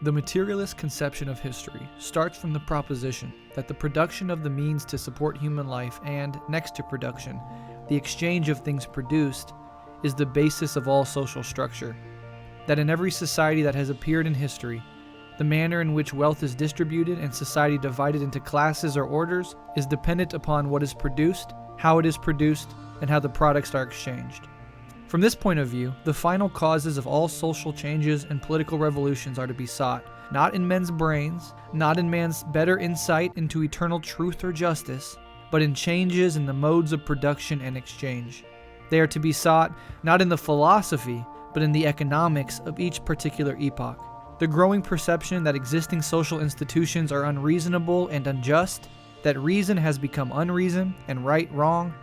The materialist conception of history starts from the proposition that the production of the means to support human life and, next to production, the exchange of things produced, is the basis of all social structure. That in every society that has appeared in history, the manner in which wealth is distributed and society divided into classes or orders is dependent upon what is produced, how it is produced, and how the products are exchanged. From this point of view, the final causes of all social changes and political revolutions are to be sought, not in men's brains, not in man's better insight into eternal truth or justice, but in changes in the modes of production and exchange. They are to be sought not in the philosophy, but in the economics of each particular epoch. The growing perception that existing social institutions are unreasonable and unjust, that reason has become unreason and right wrong,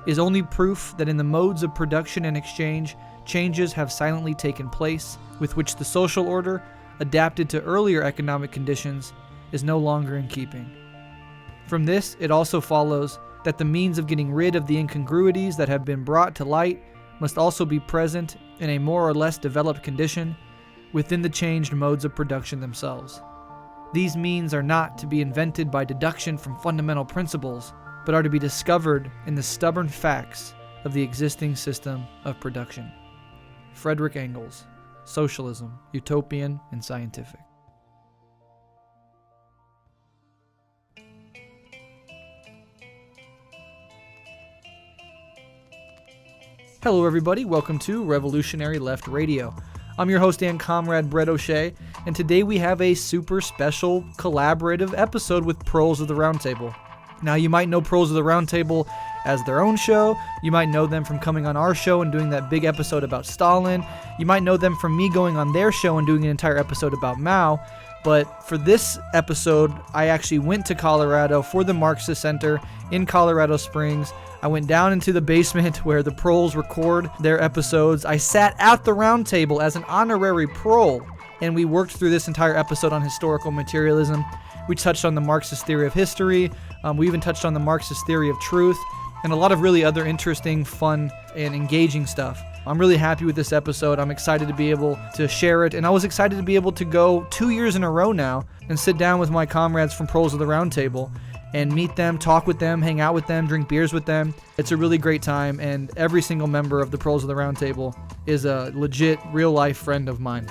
is only proof that in the modes of production and exchange, changes have silently taken place, with which the social order, adapted to earlier economic conditions, is no longer in keeping. From this, it also follows that the means of getting rid of the incongruities that have been brought to light must also be present in a more or less developed condition within the changed modes of production themselves. These means are not to be invented by deduction from fundamental principles, but are to be discovered in the stubborn facts of the existing system of production. Frederick Engels, Socialism, Utopian and Scientific. Hello everybody, welcome to Revolutionary Left Radio. I'm your host and comrade Breht O'Shea, and today we have a super special collaborative episode with Proles of the Roundtable. Now, you might know Proles of the Roundtable as their own show. You might know them from coming on our show and doing that big episode about Stalin. You might know them from me going on their show and doing an entire episode about Mao. But for this episode, I actually went to Colorado for the Marxist Center in Colorado Springs. I went down into the basement where the Proles record their episodes. I sat at the Roundtable as an honorary Prole, and we worked through this entire episode on historical materialism. We touched on the Marxist theory of history. We even touched on the Marxist theory of truth and a lot of really other interesting, fun, and engaging stuff. I'm really happy with this episode. I'm excited to be able to share it, and I was excited to be able to go 2 years in a row now and sit down with my comrades from Proles of the Roundtable and meet them, talk with them, hang out with them, drink beers with them. It's a really great time, and every single member of the Proles of the Roundtable is a legit, real-life friend of mine.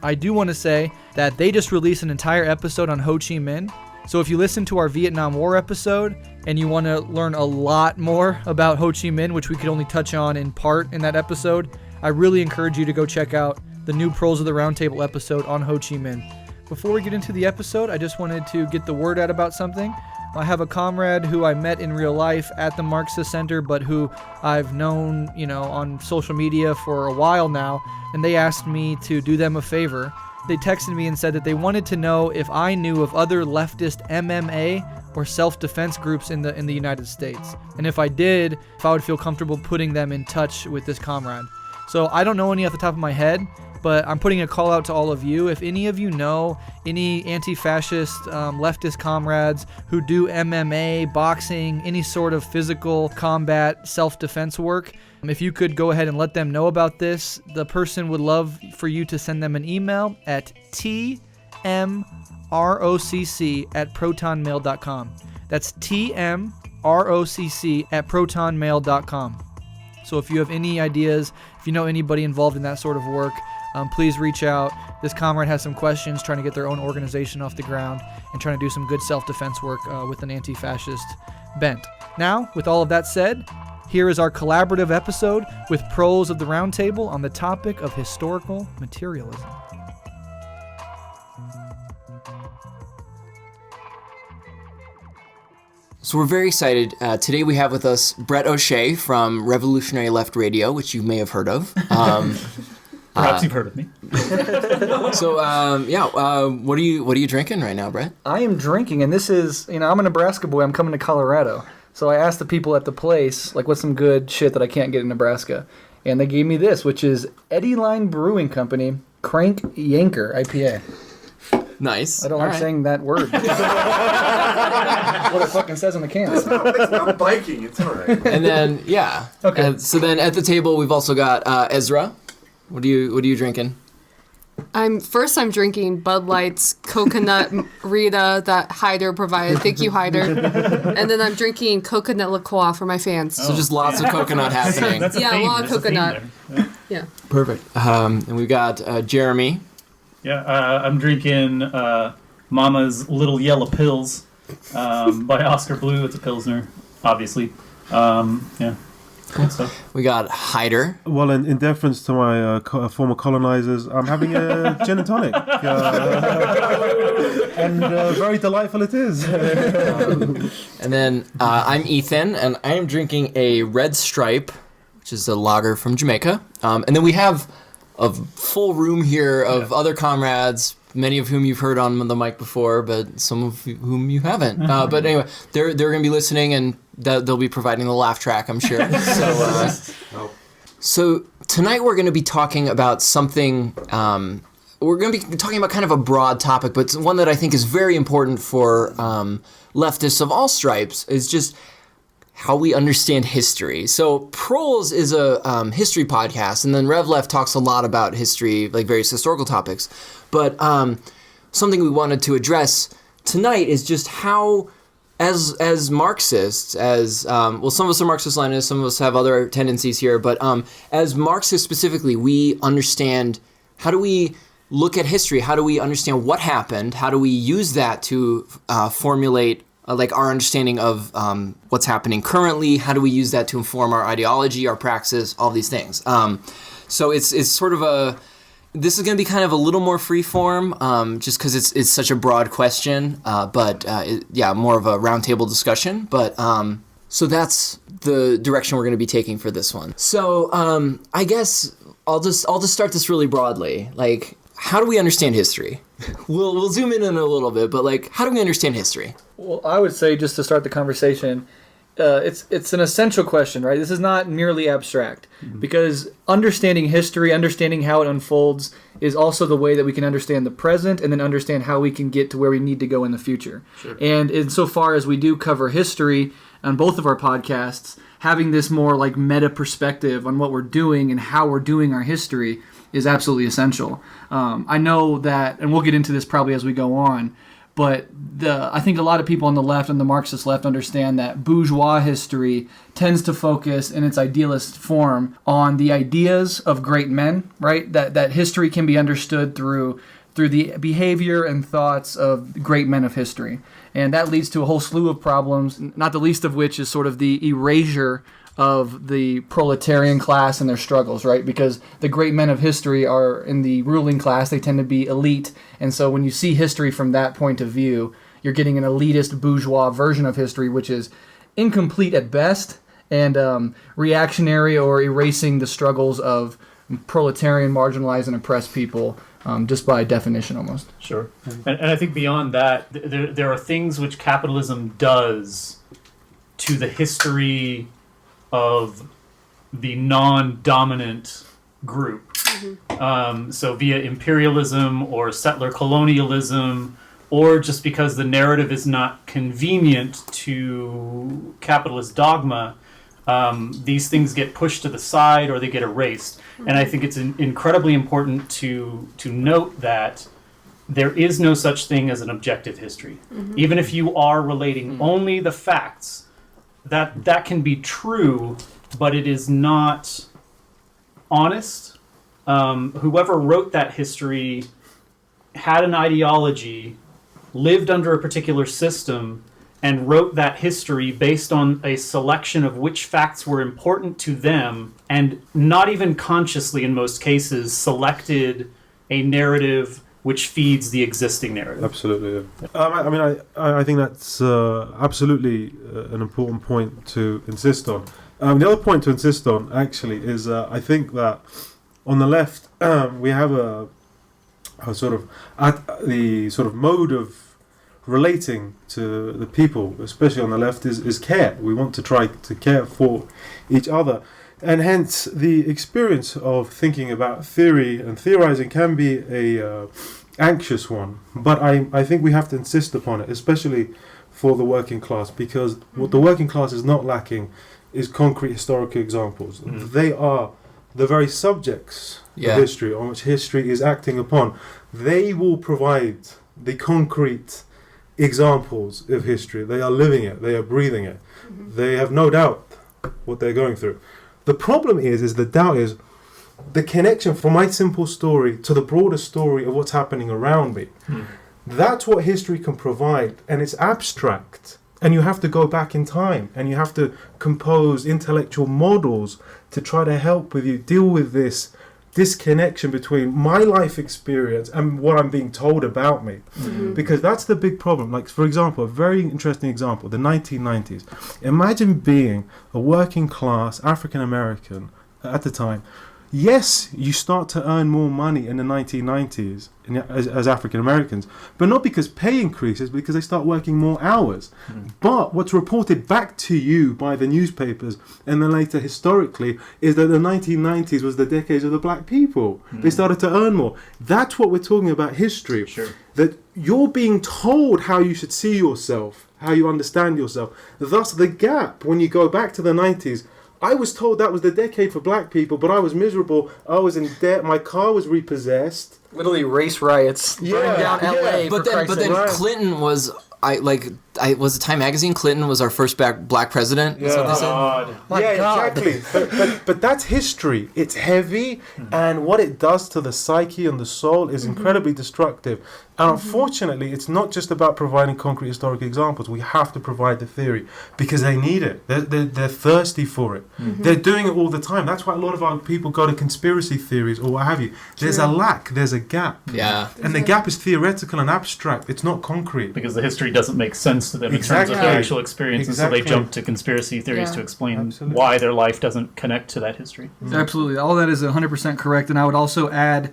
I do want to say that they just released an entire episode on Ho Chi Minh. So if you listen to our Vietnam War episode and you want to learn a lot more about Ho Chi Minh, which we could only touch on in part in that episode, I really encourage you to go check out the new Proles of the Roundtable episode on Ho Chi Minh. Before we get into the episode, I just wanted to get the word out about something. I have a comrade who I met in real life at the Marxist Center, but who I've known, on social media for a while now, and they asked me to do them a favor. They texted me and said that they wanted to know if I knew of other leftist MMA or self-defense groups in the United States. And if I did, if I would feel comfortable putting them in touch with this comrade. So I don't know any off the top of my head, but I'm putting a call out to all of you. If any of you know any anti-fascist leftist comrades who do MMA, boxing, any sort of physical combat self-defense work, if you could go ahead and let them know about this, the person would love for you to send them an email at tmrocc@protonmail.com. That's tmrocc@protonmail.com. So if you have any ideas, if you know anybody involved in that sort of work, please reach out. This comrade has some questions, trying to get their own organization off the ground and trying to do some good self-defense work with an anti-fascist bent. Now, with all of that said, here is our collaborative episode with Proles of the Roundtable on the topic of historical materialism. So we're very excited. Today we have with us Breht O'Shea from Revolutionary Left Radio, which you may have heard of. Perhaps you've heard of me. So, what are you drinking right now, Breht? I am drinking, and this is, I'm a Nebraska boy. I'm coming to Colorado. So I asked the people at the place, what's some good shit that I can't get in Nebraska? And they gave me this, which is Eddie Line Brewing Company Crank Yanker IPA. Nice. I don't like saying that word. That's what it fucking says on the can. It's not biking. It's all right. And then, Okay. So then at the table we've also got Ezra. What are you drinking? I'm drinking Bud Light's coconut Rita that Hyder provided. Thank you, Hyder. And then I'm drinking coconut liqueur for my fans. So just lots of coconut happening. That's a Yeah, a theme. lot of There's a theme coconut. there. Yeah. Perfect. And we've got Jeremy. Yeah, I'm drinking Mama's Little Yellow Pills by Oscar Blue. It's a Pilsner, obviously. Yeah. Cool stuff. We got Hyder. Well, in deference to my former colonizers, I'm having a gin and tonic. And very delightful it is. And then I'm Ethan, and I am drinking a Red Stripe, which is a lager from Jamaica. And then we have a full room here of other comrades, many of whom you've heard on the mic before, but some of whom you haven't. But anyway, they're going to be listening, and they'll be providing the laugh track, I'm sure. So tonight we're going to be talking about something. We're going to be talking about kind of a broad topic, but it's one that I think is very important for leftists of all stripes. Is just how we understand history. So Proles is a history podcast, and then Rev Left talks a lot about history, like various historical topics. But something we wanted to address tonight is just how, as Marxists, some of us are Marxist-Leninists, some of us have other tendencies here, but as Marxists specifically, we understand, how do we look at history? How do we understand what happened? How do we use that to formulate our understanding of what's happening currently? How do we use that to inform our ideology, our praxis, all these things? So it's sort of this is going to be kind of a little more free form, just because it's such a broad question, but more of a roundtable discussion. But so that's the direction we're going to be taking for this one. So I guess I'll just start this really broadly. Like, how do we understand history? We'll zoom in a little bit, but how do we understand history? Well, I would say, just to start the conversation, it's an essential question, right? This is not merely abstract, because understanding history, understanding how it unfolds, is also the way that we can understand the present and then understand how we can get to where we need to go in the future. Sure. And insofar as we do cover history on both of our podcasts, having this more meta perspective on what we're doing and how we're doing our history is absolutely essential. I know that, and we'll get into this probably as we go on, but I think a lot of people on the left, and the Marxist left, understand that bourgeois history tends to focus in its idealist form on the ideas of great men, right? That history can be understood through the behavior and thoughts of great men of history. And that leads to a whole slew of problems, not the least of which is sort of the erasure of the proletarian class and their struggles, right? Because the great men of history are in the ruling class, they tend to be elite, and so when you see history from that point of view, you're getting an elitist bourgeois version of history, which is incomplete at best, and reactionary or erasing the struggles of proletarian, marginalized, and oppressed people, just by definition almost. Sure. And I think beyond that, there are things which capitalism does to the history of the non-dominant group. Mm-hmm. So via imperialism or settler colonialism, or just because the narrative is not convenient to capitalist dogma, these things get pushed to the side or they get erased. Mm-hmm. And I think it's incredibly important to note that there is no such thing as an objective history. Mm-hmm. Even if you are relating only the facts, that can be true, but it is not honest. Whoever wrote that history had an ideology, lived under a particular system, and wrote that history based on a selection of which facts were important to them, and not even consciously in most cases selected a narrative which feeds the existing narrative. Absolutely. Yeah. I think that's absolutely an important point to insist on. The other point to insist on, actually, is I think that on the left we have a sort of the sort of mode of relating to the people, especially on the left, is care. We want to try to care for each other. And hence, the experience of thinking about theory and theorizing can be a anxious one. But I think we have to insist upon it, especially for the working class, because what the working class is not lacking is concrete historical examples. They are the very subjects Yeah. of history on which history is acting upon. They will provide the concrete examples of history. They are living it. They are breathing it. They have no doubt what they're going through. The problem is the doubt is the connection from my simple story to the broader story of what's happening around me. That's what history can provide, and it's abstract. And you have to go back in time, and you have to compose intellectual models to try to help with you deal with this disconnection between my life experience and what I'm being told about me. Because that's the big problem. Like, for example, a very interesting example, the 1990s. Imagine being a working class African American at the time. Yes, you start to earn more money in the 1990s as African Americans, but not because pay increases, because they start working more hours. But what's reported back to you by the newspapers and then later historically is that the 1990s was the decades of the black people. They started to earn more. That's what we're talking about history. Sure. That you're being told how you should see yourself, how you understand yourself. Thus, the gap when you go back to the 90s. I was told that was the decade for black people, but I was miserable. I was in debt. My car was repossessed. Literally race riots burning down LA. But then Right. Clinton was was it Time Magazine? Clinton was our first black president. Is what they said? God. My God. Exactly. But that's history. It's heavy, and what it does to the psyche and the soul is incredibly destructive. And unfortunately, it's not just about providing concrete historic examples. We have to provide the theory because they need it. They're thirsty for it. They're doing it all the time. That's why a lot of our people go to conspiracy theories or what have you. There's a lack. There's a gap. Yeah. And the gap is theoretical and abstract. It's not concrete. Because the history doesn't make sense to them in terms Exactly. of their actual experiences, so they Exactly. jump to conspiracy theories Yeah. to explain Absolutely. why their life doesn't connect to that history. Absolutely. All that is 100% correct. And I would also add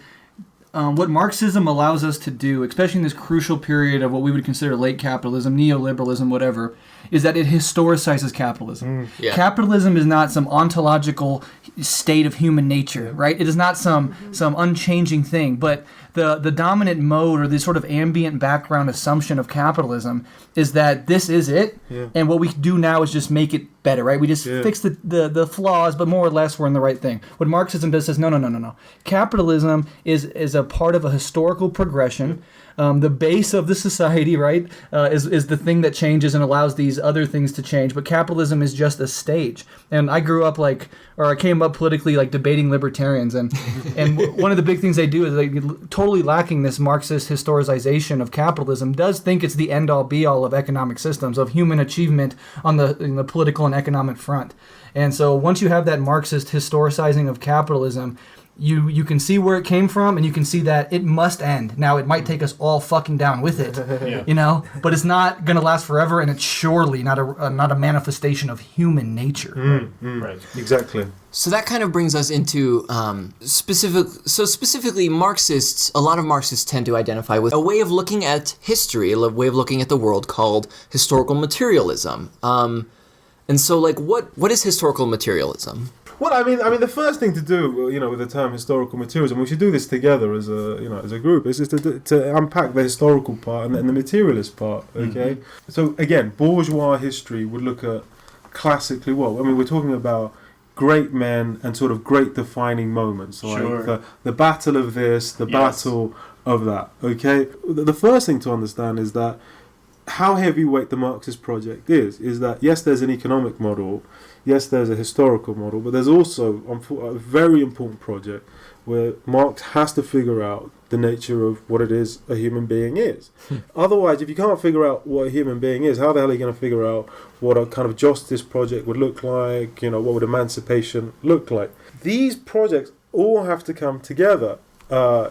what Marxism allows us to do, especially in this crucial period of what we would consider late capitalism, neoliberalism, whatever, is that it historicizes capitalism. Yeah. Capitalism is not some ontological state of human nature, right? It is not some unchanging thing, but the dominant mode or the sort of ambient background assumption of capitalism is that this is it, and what we do now is just make it better, right? We just fix the flaws, but more or less we're in the right thing. What Marxism does says, no. Capitalism is a part of a historical progression. The base of the society, right, is the thing that changes and allows these other things to change. But capitalism is just a stage. And I grew up I came up politically debating libertarians, and one of the big things they do is totally lacking this Marxist historicization of capitalism. Does think it's the end all be all of economic systems, of human achievement in the political and economic front. And so once you have that Marxist historicizing of capitalism, you can see where it came from, and you can see that it must end. Now, it might take us all fucking down with it, but it's not going to last forever, and it's surely not a manifestation of human nature. Right. Exactly. So that kind of brings us into specifically Marxists. A lot of Marxists tend to identify with a way of looking at history, a way of looking at the world called historical materialism. And so, what is historical materialism? Well, I mean, the first thing to do, with the term historical materialism, we should do this together as a group, is just to unpack the historical part and then the materialist part. Okay. So again, bourgeois history would look at classically what? I mean, we're talking about great men and sort of great defining moments, like Sure. the battle of this, the battle of that. Okay. The first thing to understand is that how heavyweight the Marxist project is that yes, there's an economic model. Yes, there's a historical model, but there's also a very important project where Marx has to figure out the nature of what it is a human being is. Otherwise, if you can't figure out what a human being is, how the hell are you going to figure out what a kind of justice project would look like? What would emancipation look like? These projects all have to come together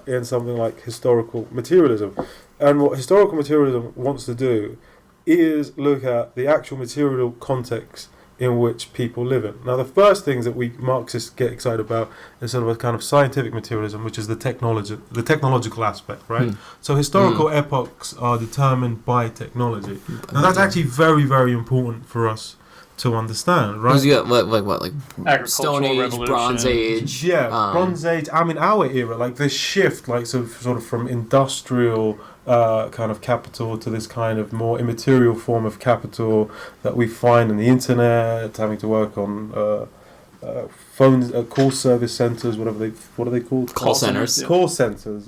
in something like historical materialism. And what historical materialism wants to do is look at the actual material context in which people live in. Now, the first things that we Marxists get excited about is sort of a kind of scientific materialism, which is the technological aspect, right? So historical epochs are determined by technology. Now, that's actually very, very important for us to understand, right? Because you got like Agricultural Stone Age, Revolution. Bronze Age. Yeah, Bronze Age. I mean, our era, like this shift, like sort of from industrial kind of capital to this kind of more immaterial form of capital that we find in the internet, having to work on phones, call service centers, what are they called? Call centers. Call centers.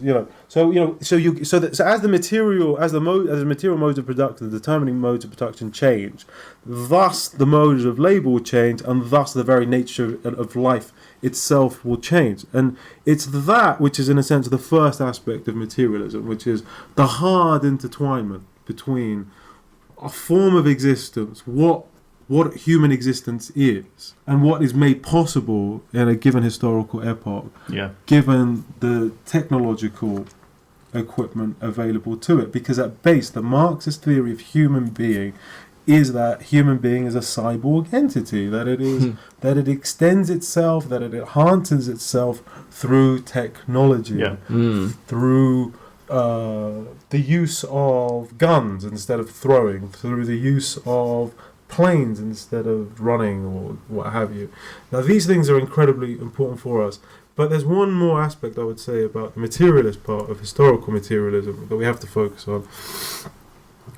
So as the material modes of production, the determining modes of production change, thus the modes of labor will change, and thus the very nature of life itself will change. And it's that which is, in a sense, the first aspect of materialism, which is the hard intertwinement between a form of existence, what human existence is, and what is made possible in a given historical epoch, given the technological equipment available to it. Because at base, the Marxist theory of human being is that human being is a cyborg entity, that it is that it extends itself, that it enhances itself through technology, through the use of guns instead of throwing, through the use of planes instead of running or what have you. Now, these things are incredibly important for us, but there's one more aspect I would say about the materialist part of historical materialism that we have to focus on,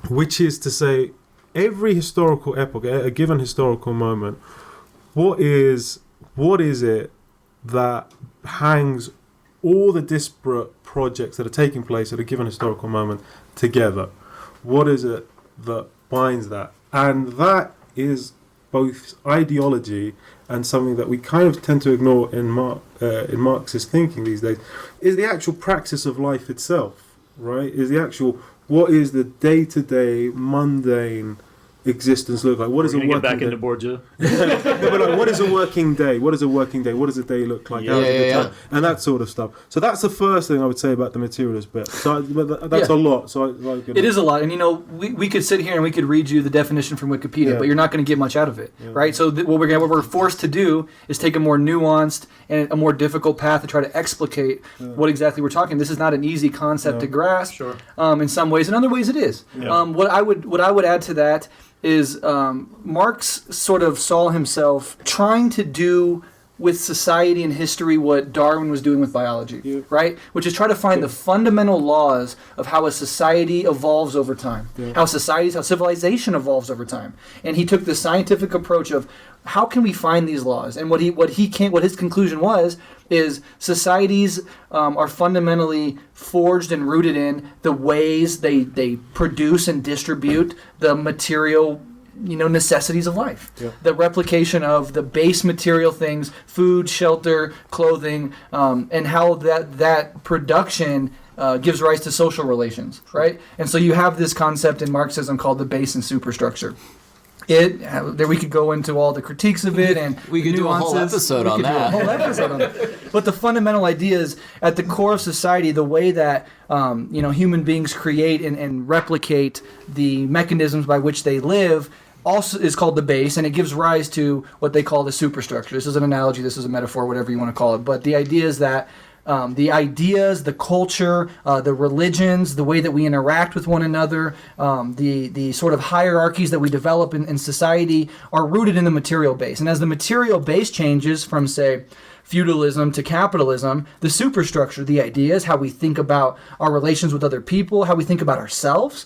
which is to say, every historical epoch, a given historical moment, what is it that hangs all the disparate projects that are taking place at a given historical moment together? What is it that binds that? And that is both ideology and something that we kind of tend to ignore in Marxist thinking these days, is the actual praxis of life itself, right? Is the actual, what is the day-to-day mundane existence look like? What is a working back day? into Borgia. But like, what is a working day? What is a working day? What does a day look like? How is it determined? And that sort of stuff. So that's the first thing I would say about the materialist bit. So that's a lot. So it is a lot, and we could sit here and we could read you the definition from Wikipedia, but you're not going to get much out of it, right? So what we're forced to do is take a more nuanced and a more difficult path to try to explicate what exactly we're talking. This is not an easy concept to grasp. Sure. In some ways, in other ways, it is. What I would add to that is Marx sort of saw himself trying to do with society and history what Darwin was doing with biology, right? Which is try to find the fundamental laws of how a society evolves over time, how civilization evolves over time. And he took the scientific approach of how can we find these laws? And what his conclusion was is societies are fundamentally forged and rooted in the ways they produce and distribute the material necessities of life. The replication of the base material things, food, shelter, clothing, and how that production gives rise to social relations, right? And so you have this concept in Marxism called the base and superstructure. There we could go into all the critiques of it, and we could do a whole episode on that. But the fundamental idea is at the core of society, the way that human beings create and replicate the mechanisms by which they live also is called the base, and it gives rise to what they call the superstructure. This is an analogy, this is a metaphor, whatever you want to call it. But the idea is that the ideas, the culture, the religions, the way that we interact with one another, the sort of hierarchies that we develop in society are rooted in the material base. And as the material base changes from, say, feudalism to capitalism, the superstructure, the ideas, how we think about our relations with other people, how we think about ourselves,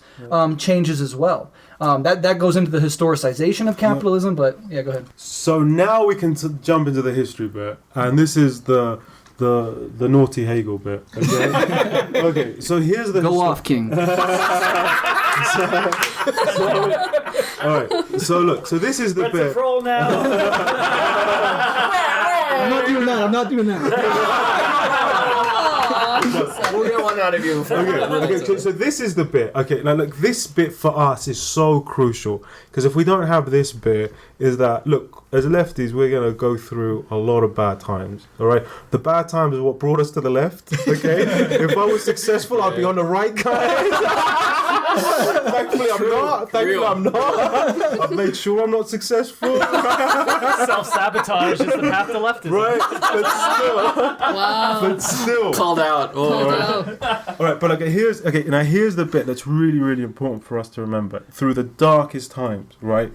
changes as well. That goes into the historicization of capitalism, but go ahead. So now we can jump into the history bit, and this is the naughty Hegel bit. Okay, okay. So here's the go off, King. All right. So look. So this is the Let's bit. roll now. I'm not doing that. We'll get one out of you before. Okay, so this is the bit. Okay, now look, this bit for us is so crucial, because if we don't have this bit, is that, look, as lefties, we're going to go through a lot of bad times, all right? The bad times is what brought us to the left, okay? If I was successful, I'd be on the right, guys. Thankfully, I'm not. I've made sure I'm not successful. Self-sabotage is the path to leftism. Right, Wow. but still. Called out. Called out. All right, but here's the bit that's really, really important for us to remember through the darkest times, right?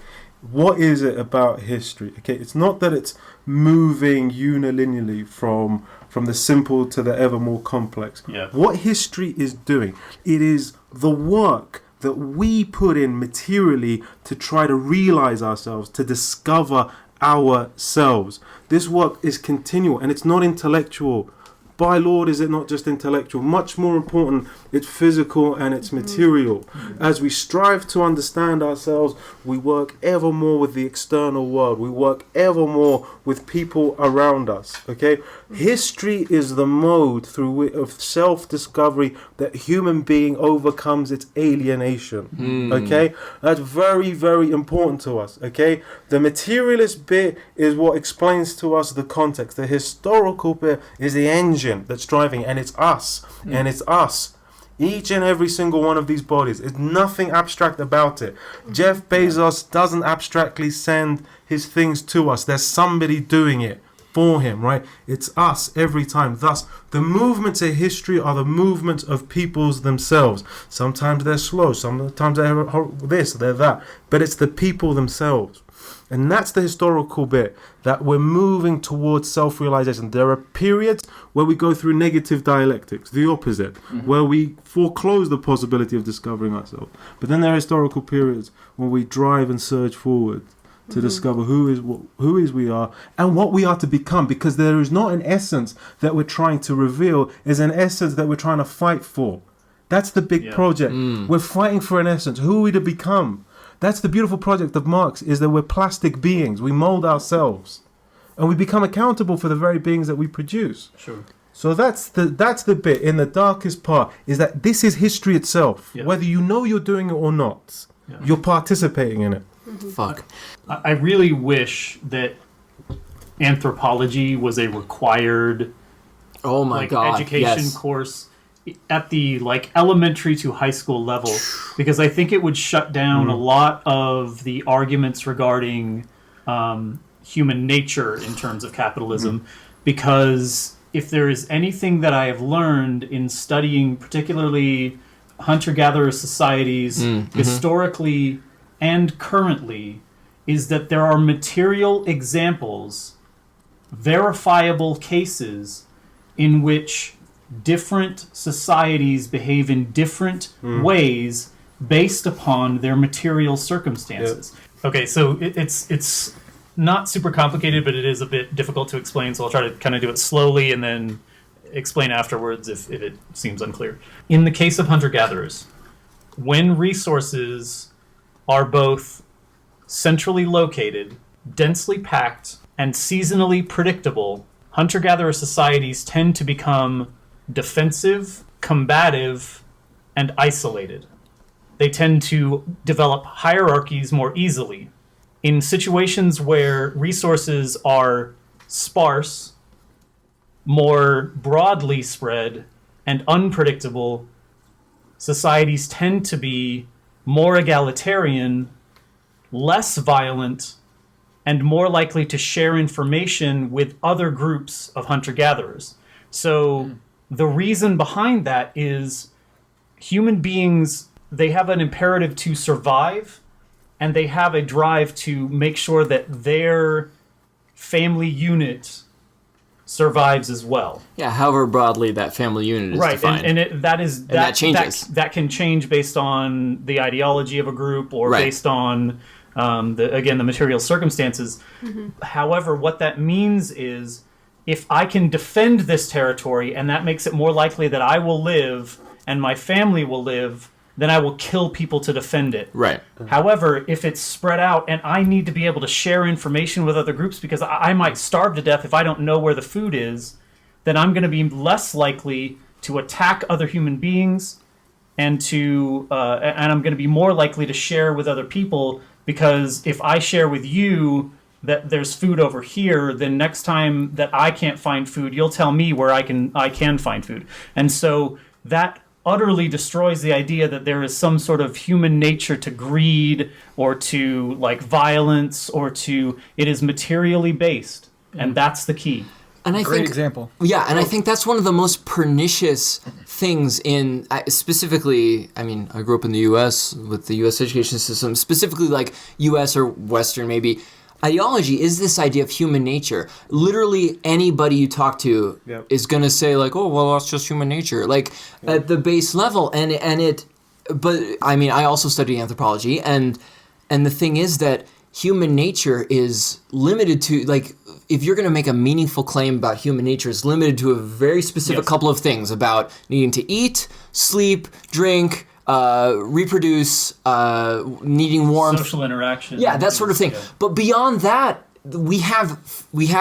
What is it about history? Okay, it's not that it's moving unilinearly from the simple to the ever more complex. Yeah. What history is doing, it is the work that we put in materially to try to realize ourselves, to discover ourselves. This work is continual and it's not intellectual. By Lord, is it not just intellectual? Much more important, it's physical and it's material. As we strive to understand ourselves, we work ever more with the external world. We work ever more with people around us. Okay, history is the mode of self-discovery that human being overcomes its alienation. Okay, that's very, very important to us. Okay, the materialist bit is what explains to us the context. The historical bit is the engine that's driving, and it's us, and it's us. Each and every single one of these bodies. There's nothing abstract about it. Jeff Bezos doesn't abstractly send his things to us. There's somebody doing it for him, right? It's us every time. Thus, the movements in history are the movements of peoples themselves. Sometimes they're slow, sometimes they're this, they're that, but it's the people themselves. And that's the historical bit, that we're moving towards self-realization. There are periods where we go through negative dialectics, the opposite, where we foreclose the possibility of discovering ourselves. But then there are historical periods where we drive and surge forward to discover who is we are and what we are to become, because there is not an essence that we're trying to reveal, is an essence that we're trying to fight for. That's the big project. We're fighting for an essence. Who are we to become? That's the beautiful project of Marx, is that we're plastic beings. We mold ourselves. And we become accountable for the very beings that we produce. Sure. So that's the bit in the darkest part, is that this is history itself. Yeah. Whether you know you're doing it or not, you're participating in it. Fuck. I really wish that anthropology was a required Oh my God. education Yes. course at the elementary to high school level, because I think it would shut down a lot of the arguments regarding human nature in terms of capitalism. Because if there is anything that I have learned in studying particularly hunter-gatherer societies historically and currently, is that there are material examples, verifiable cases in which different societies behave in different ways based upon their material circumstances. Okay, so it's not super complicated, but it is a bit difficult to explain, so I'll try to kind of do it slowly and then explain afterwards if it seems unclear. In the case of hunter-gatherers, when resources are both centrally located, densely packed, and seasonally predictable, hunter-gatherer societies tend to become defensive, combative, and isolated. They tend to develop hierarchies more easily. In situations where resources are sparse, more broadly spread, and unpredictable, societies tend to be more egalitarian, less violent, and more likely to share information with other groups of hunter-gatherers. So the reason behind that is human beings, they have an imperative to survive, and they have a drive to make sure that their family unit survives as well. Yeah, however broadly that family unit is defined. And that changes. That can change based on the ideology of a group or based on the material circumstances. However, what that means is, if I can defend this territory and that makes it more likely that I will live and my family will live, then I will kill people to defend it. Right. However, if it's spread out and I need to be able to share information with other groups because I might starve to death if I don't know where the food is, then I'm going to be less likely to attack other human beings and I'm going to be more likely to share with other people, because if I share with you that there's food over here, then next time that I can't find food, you'll tell me where I can find food. And so that utterly destroys the idea that there is some sort of human nature to greed or to violence or to, it is materially based. And that's the key. And I Great think, example. Yeah, and I think that's one of the most pernicious things in, specifically, I mean, I grew up in the U.S. with the U.S. education system, specifically U.S. or Western maybe. Ideology is this idea of human nature. Literally anybody you talk to is going to say oh, well, that's just human nature. At the base level. But I mean, I also study anthropology, and the thing is that human nature is limited to, like, if you're going to make a meaningful claim about human nature, it's limited to a very specific couple of things about needing to eat, sleep, drink, reproduce, needing warmth, social interaction, that sort of thing. Yeah. But beyond that, we have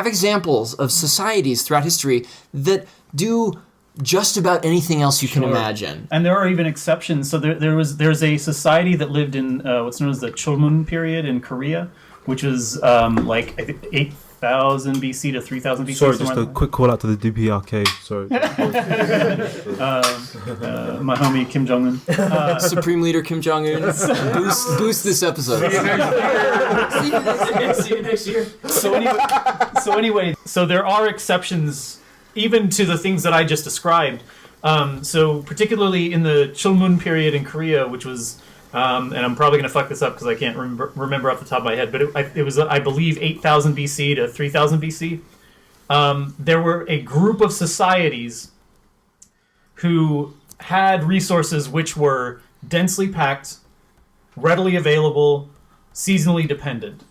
examples of societies throughout history that do just about anything else you can imagine. And there are even exceptions. So there's a society that lived in what's known as the Chulmun period in Korea, which was like I think 8,000 BC to 3,000 BC. Sorry, just a quick call out to the DPRK. Sorry. My homie Kim Jong-un. Supreme Leader Kim Jong-un, boost this episode. See you next year. So anyway, so there are exceptions even to the things that I just described. So particularly in the Chulmun period in Korea, which was, and I'm probably going to fuck this up because I can't remember off the top of my head, but it was, I believe, 8,000 BC to 3,000 BC. There were a group of societies who had resources which were densely packed, readily available, seasonally dependent.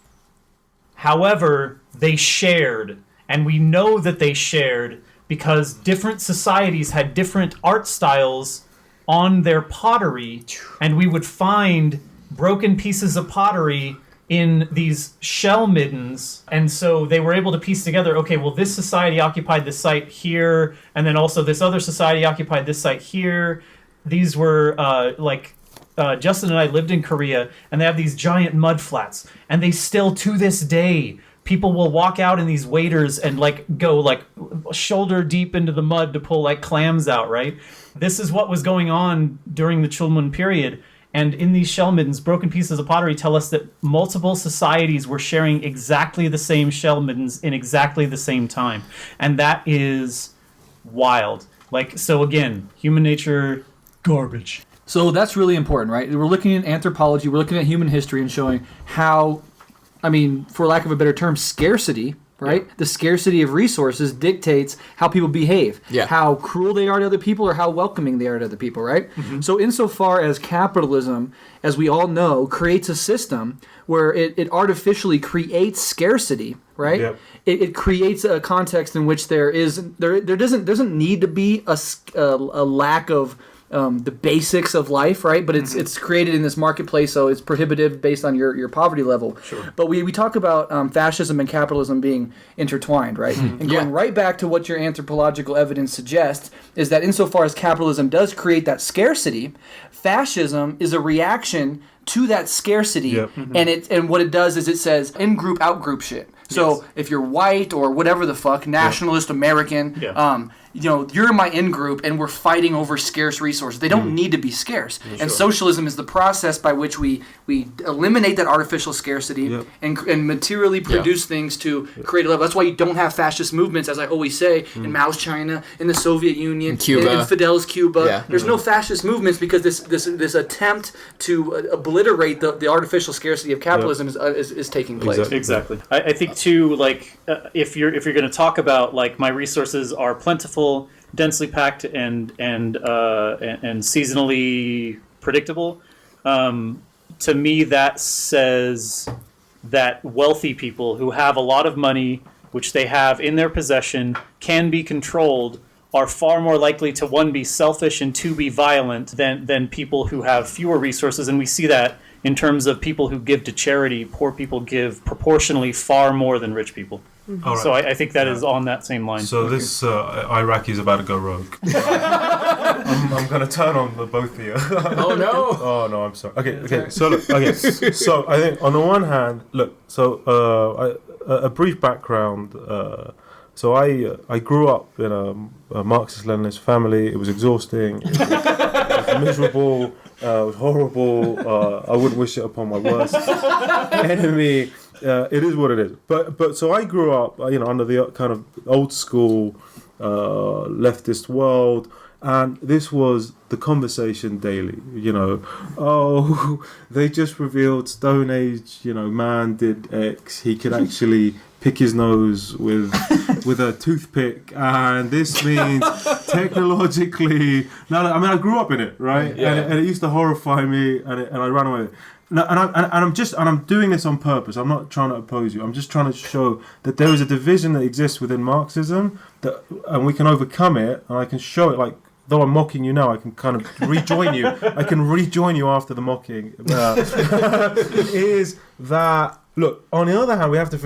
However, they shared, and we know that they shared because different societies had different art styles on their pottery, and we would find broken pieces of pottery in these shell middens, and so they were able to piece together, okay, well, this society occupied this site here, and then also this other society occupied this site here. These were, Justin and I lived in Korea, and they have these giant mud flats, and they still, to this day, people will walk out in these waders and go shoulder deep into the mud to pull clams out, right? This is what was going on during the Chulmun period. And in these shell middens, broken pieces of pottery tell us that multiple societies were sharing exactly the same shell middens in exactly the same time. And that is wild. So again, human nature, garbage. So that's really important, right? We're looking at anthropology, we're looking at human history and showing how, for lack of a better term, scarcity, right? Yeah. The scarcity of resources dictates how people behave, how cruel they are to other people or how welcoming they are to other people, right? Mm-hmm. So insofar as capitalism, as we all know, creates a system where it artificially creates scarcity, right? Yep. It creates a context in which there doesn't need to be a lack of the basics of life, right? But it's created in this marketplace, so it's prohibitive based on your poverty level. Sure. But we talk about fascism and capitalism being intertwined, right? And going right back to what your anthropological evidence suggests is that insofar as capitalism does create that scarcity, fascism is a reaction to that scarcity, and what it does is it says in-group, out-group shit. So if you're white or whatever the fuck, nationalist, American, you're in my in-group and we're fighting over scarce resources. They don't need to be scarce. And socialism is the process by which we eliminate that artificial scarcity and materially produce things to create a level. That's why you don't have fascist movements, as I always say, in Mao's China, in the Soviet Union, in Fidel's Cuba. Yeah. There's no fascist movements because this attempt to obliterate the artificial scarcity of capitalism is taking place. Exactly. I think too, if you're going to talk about my resources are plentiful, densely packed, and seasonally predictable, to me that says that wealthy people who have a lot of money, which they have in their possession, can be controlled, are far more likely to, one, be selfish and two, be violent than people who have fewer resources. And we see that in terms of people who give to charity. Poor people give proportionally far more than rich people. Mm-hmm. Right. So I think that is on that same line. So this Iraqi is about to go rogue. I'm going to turn on the both of you. Oh no! Oh no! I'm sorry. Okay. So look. Okay. So I think on the one hand, look. So a brief background. So I grew up in a Marxist-Leninist family. It was exhausting. It was miserable. It was horrible. I wouldn't wish it upon my worst enemy. It is what it is. But so I grew up, under the kind of old school leftist world, and this was the conversation daily. They just revealed Stone Age. Man did X. He could actually pick his nose with a toothpick, and this means technologically. No, I mean I grew up in it, right? Yeah. And it used to horrify me, and I ran away with it. No, and I'm doing this on purpose. I'm not trying to oppose you. I'm just trying to show that there is a division that exists within Marxism, and we can overcome it, and I can show it. Like, though I'm mocking you now, I can kind of rejoin you. I can rejoin you after the mocking. Is that, look, on the other hand, we have to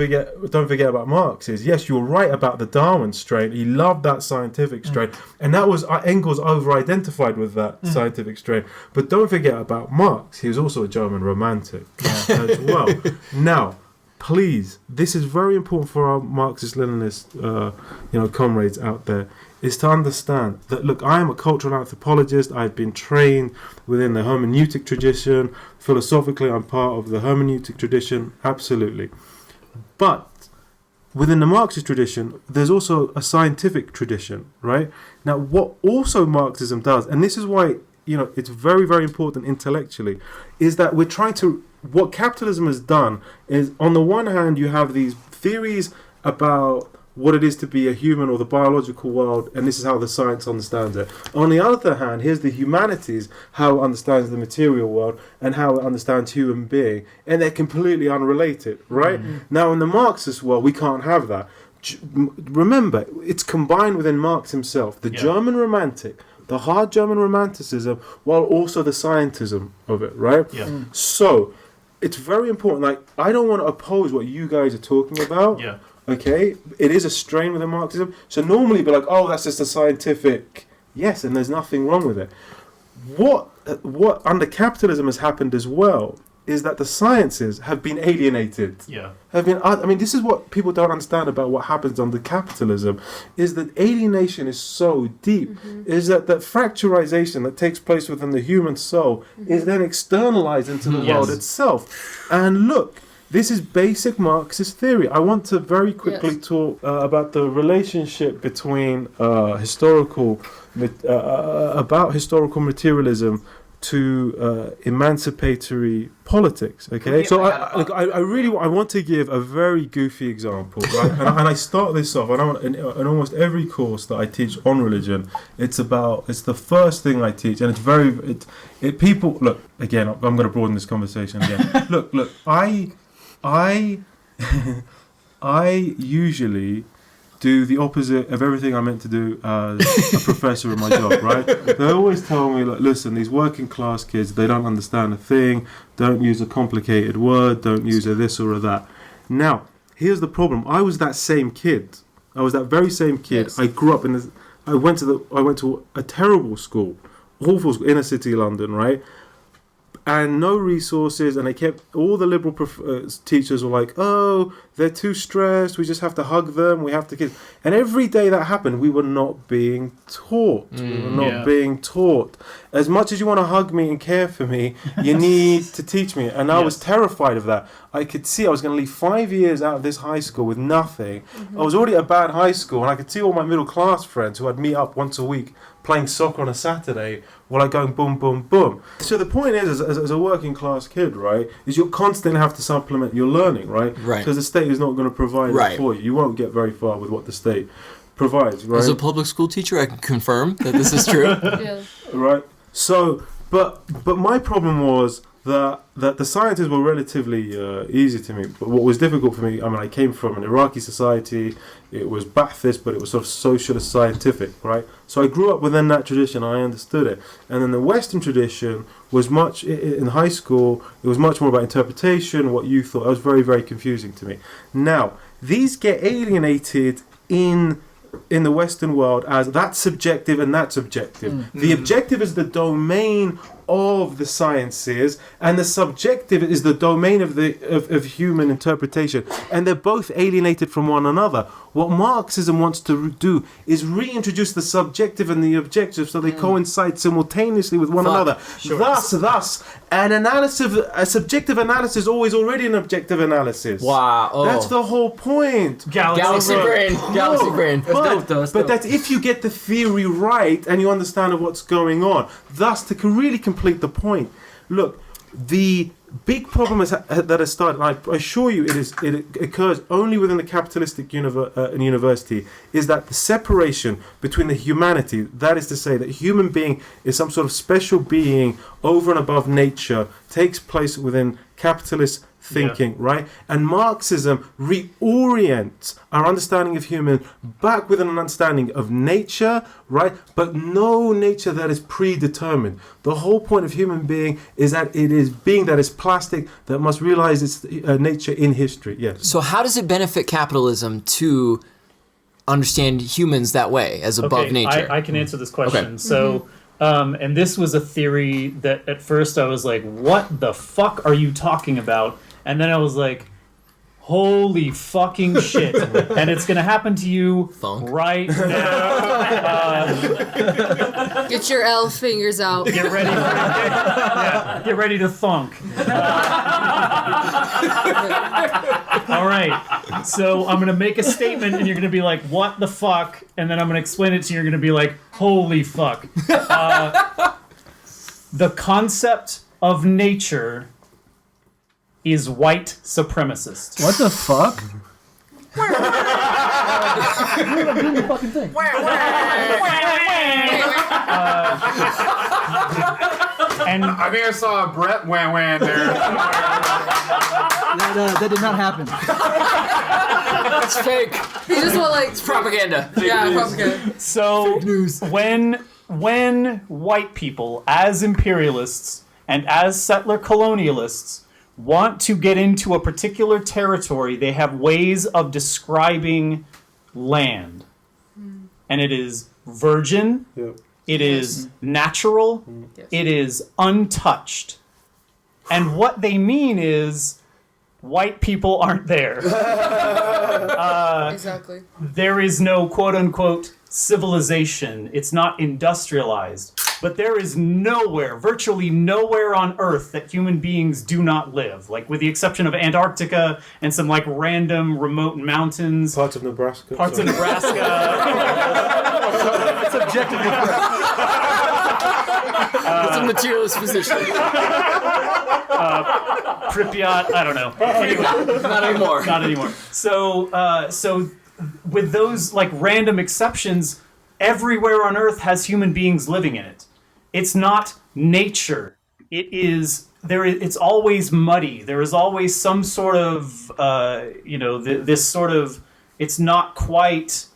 don't forget about Marx. Yes, you're right about the Darwin strain. He loved that scientific strain. And that was, Engels over-identified with that scientific strain. But don't forget about Marx. He was also a German romantic as well. Now, please, this is very important for our Marxist-Leninist comrades out there, is to understand that, look, I am a cultural anthropologist. I've been trained within the hermeneutic tradition. Philosophically, I'm part of the hermeneutic tradition, absolutely. But within the Marxist tradition, there's also a scientific tradition, right? Now, what also Marxism does, and this is why, it's very, very important intellectually, is that we're trying to, what capitalism has done is, on the one hand, you have these theories about what it is to be a human or the biological world, and this is how the science understands it. On the other hand, here's the humanities, how it understands the material world and how it understands human being, and they're completely unrelated, right? Now, in the Marxist world, we can't have that. Remember, it's combined within Marx himself, the German romantic, the hard German romanticism, while also the scientism of it, right? So, it's very important. Like, I don't want to oppose what you guys are talking about. Okay, it is a strain within Marxism. So normally be like, oh, that's just a scientific. Yes, and there's nothing wrong with it. What under capitalism has happened as well is that the sciences have been alienated. This is what people don't understand about what happens under capitalism, is that alienation is so deep, is that fracturization that takes place within the human soul is then externalized into the world itself. And look, this is basic Marxist theory. I want to very quickly talk about the relationship between historical materialism to emancipatory politics. Okay, so I want to give a very goofy example, right? and I start this off. In almost every course that I teach on religion, it's the first thing I teach, and it's people look again. I'm going to broaden this conversation again. look, I usually do the opposite of everything I'm meant to do as a professor in my job, right? They always tell me, like, listen, these working class kids, they don't understand a thing, don't use a complicated word, don't use a this or a that. Now, here's the problem. I was that same kid. I was that very same kid. I grew up in this. I went to a terrible school, awful school, inner city London, right? And no resources, and all the liberal teachers were like, oh, they're too stressed, we just have to hug them, we have to kiss. And every day that happened, we were not being taught. Being taught. As much as you want to hug me and care for me, you need to teach me. And I was terrified of that. I could see I was going to leave 5 years out of this high school with nothing. I was already at a bad high school, and I could see all my middle class friends who I'd meet up once a week playing soccer on a Saturday while I going boom, boom, boom. So the point is, as a working class kid, right, is you'll constantly have to supplement your learning, right? Because the state is not going to provide it for you. You won't get very far with what the state provides, right? As a public school teacher, I can confirm that this is true. Right. So, but my problem was that the sciences were relatively easy to me. But what was difficult for me, I came from an Iraqi society. It was Ba'athist, but it was sort of socialist scientific, right? So I grew up within that tradition. I understood it. And then the Western tradition was much, in high school, it was much more about interpretation, what you thought. It was very, very confusing to me. Now, these get alienated in the Western world as that's subjective and that's objective. The objective is the domain of the sciences, and the subjective is the domain of human interpretation, and they're both alienated from one another. What Marxism wants to do is reintroduce the subjective and the objective so they coincide simultaneously with one another. Thus, a subjective analysis is always already an objective analysis. Wow. That's the whole point. Galaxy brain. But that's if you get the theory right and you understand what's going on. Thus, to really complete the point, look, the big problem that has started, and I assure you it occurs only within the capitalistic university, is that the separation between the humanity, that is to say that human being is some sort of special being over and above nature, takes place within capitalist thinking, right? And Marxism reorients our understanding of human back with an understanding of nature, right? But no nature that is predetermined. The whole point of human being is that it is being that is plastic, that must realize its nature in history. Yes. So how does it benefit capitalism to understand humans that way, as above nature? I can answer this question. Okay. So, and this was a theory that at first I was like, what the fuck are you talking about? And then I was like, holy fucking shit. And it's going to happen to you right now. Get your L fingers out. Get ready get ready to thunk. All right. So I'm going to make a statement and you're going to be like, what the fuck? And then I'm going to explain it to you. You're going to be like, holy fuck. The concept of nature is white supremacist. What the fuck? Doing the fucking thing. And I think I saw a Breht wham there. That did not happen. It's fake. You just want like It's propaganda. propaganda. so when white people, as imperialists and as settler colonialists, want to get into a particular territory, they have ways of describing land. And it is virgin, it is natural, it is untouched. And what they mean is white people aren't there. Exactly. There is no quote-unquote civilization. It's not industrialized. But there is nowhere, virtually nowhere on Earth that human beings do not live. Like, with the exception of Antarctica and some, like, random remote mountains. Parts of Nebraska. Parts of Nebraska. It's objectively correct. It's a materialist position. Pripyat, I don't know. Anyway, Not anymore. not anymore. So with those, like, random exceptions, everywhere on Earth has human beings living in it. It's not nature. It's always muddy. There is always some sort of, this sort of, it's not quite,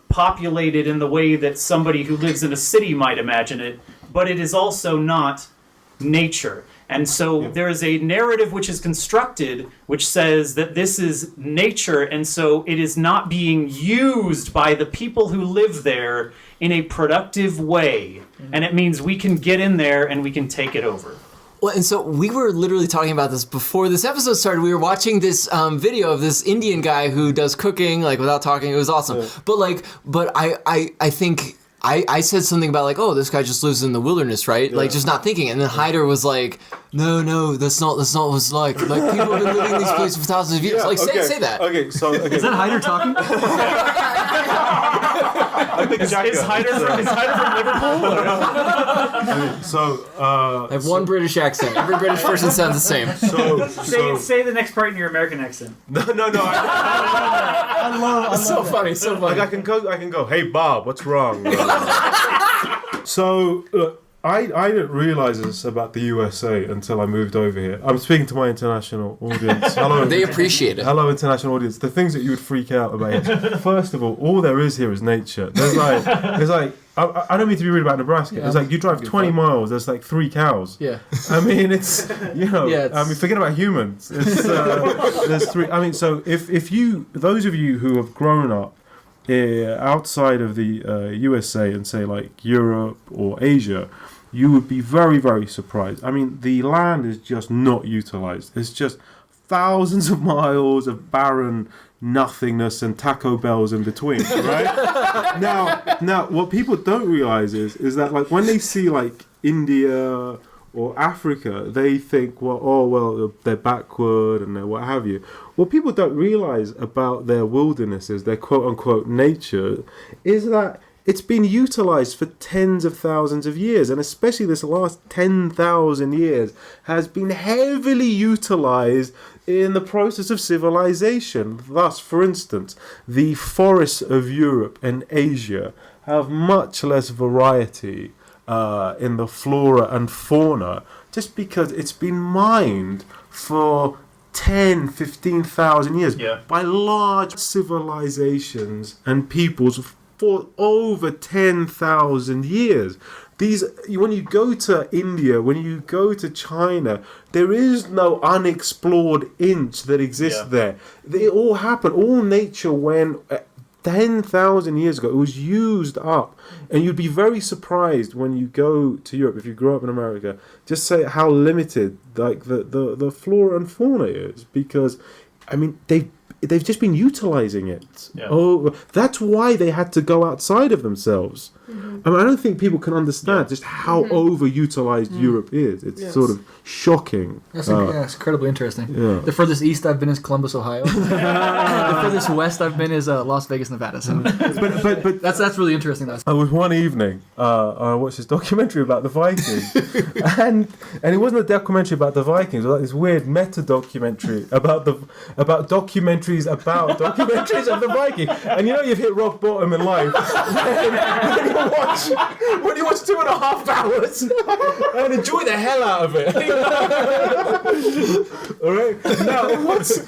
populated in the way that somebody who lives in a city might imagine it, but it is also not nature. And so there is a narrative which is constructed which says that this is nature, and so it is not being used by the people who live there in a productive way. And it means we can get in there and we can take it over. Well, and so we were literally talking about this before this episode started. We were watching this video of this Indian guy who does cooking, like, without talking. It was awesome. Yeah. But I think I said something about, like, oh, this guy just lives in the wilderness, right? Yeah. Like, just not thinking. And then Haider was like, no, that's not what it's like. Like, people have been living in these places for thousands of years. Yeah, like, say that. Okay, so... Okay. Is that Haider talking? Is Haider from Liverpool? I have one British accent. Every British person sounds the same. Say the next part in your American accent. No. I love so that. funny, so funny. Like, I can go, hey, Bob, what's wrong? So, I didn't realize this about the USA until I moved over here. I'm speaking to my international audience. Hello. They appreciate it. Hello, international audience. The things that you would freak out about here. First of all there is here is nature. There's like I don't mean to be rude about Nebraska. Yeah, it's like you drive 20 miles, there's like 3 cows. Yeah. I mean, it's, forget about humans. It's, there's 3. I mean, so if you, those of you who have grown up outside of the USA and say like Europe or Asia, you would be very, very surprised. I mean, the land is just not utilized. It's just thousands of miles of barren nothingness and Taco Bells in between, right? Now, what people don't realize is that, like, when they see like India or Africa, they think, they're backward and they're what have you. What people don't realize about their wildernesses, their quote unquote nature, is that it's been utilized for tens of thousands of years, and especially this last 10,000 years has been heavily utilized in the process of civilization. Thus, for instance, the forests of Europe and Asia have much less variety in the flora and fauna, just because it's been mined for 10, 15,000 years by large civilizations and peoples for over 10,000 years. When you go to India, when you go to China, there is no unexplored inch that exists there. It all happened. All nature went 10,000 years ago. It was used up. And you'd be very surprised when you go to Europe, if you grew up in America, just say how limited like the flora and fauna is. Because, I mean, they've just been utilizing it. Yeah. Oh, that's why they had to go outside of themselves. I mean, I don't think people can understand just how overutilized Europe is. It's sort of shocking. That's incredibly interesting. Yeah. The furthest east I've been is Columbus, Ohio. The furthest west I've been is Las Vegas, Nevada. So. but that's really interesting. I was one evening, I watched this documentary about the Vikings, and it wasn't a documentary about the Vikings. It was like this weird meta documentary about documentaries about documentaries of the Vikings. And you know you've hit rock bottom in life when you watch 2.5 hours and enjoy the hell out of it. All right. Now, what's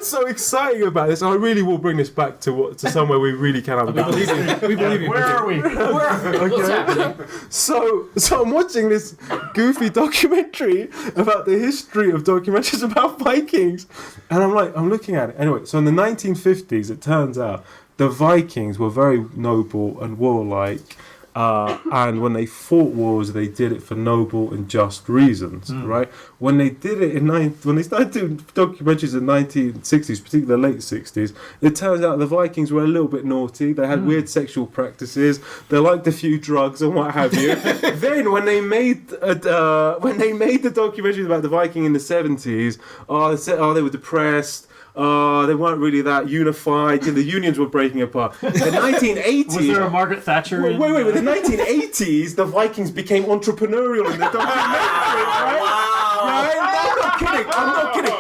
so exciting about this? I really will bring this back to somewhere we really can have a conversation. We believe you. Where are we? What's happening? So I'm watching this goofy documentary about the history of documentaries about Vikings, and I'm looking at it. Anyway, so in the 1950s, it turns out the Vikings were very noble and warlike, and when they fought wars, they did it for noble and just reasons, right? When they did it when they started doing documentaries in the 1960s, particularly the late 60s, it turns out the Vikings were a little bit naughty. They had weird sexual practices. They liked a few drugs and what have you. Then when they made the documentaries about the Viking in the 70s, they were depressed. They weren't really that unified. The unions were breaking apart. The 1980s... Was there a Margaret Thatcher? Wait. The 1980s, the Vikings became entrepreneurial in the documentary, right? Right? I'm not kidding.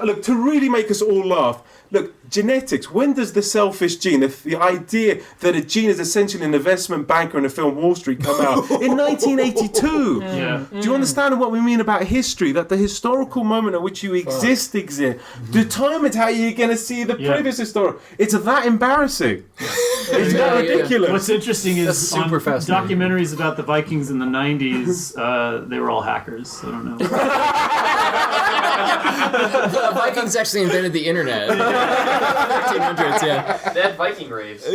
Look, to really make us all laugh. Look, genetics, when does the selfish gene, the idea that a gene is essentially an investment banker in the film Wall Street come out? In 1982. Yeah. Do you understand what we mean about history? That the historical moment at which you exist determines how you're going to see the previous historical. It's that embarrassing. It's that ridiculous. What's interesting is super on fascinating. documentaries about the Vikings in the 90s, they were all hackers. I don't know. The Vikings actually invented the internet. 1300s, yeah. They had Viking raves. But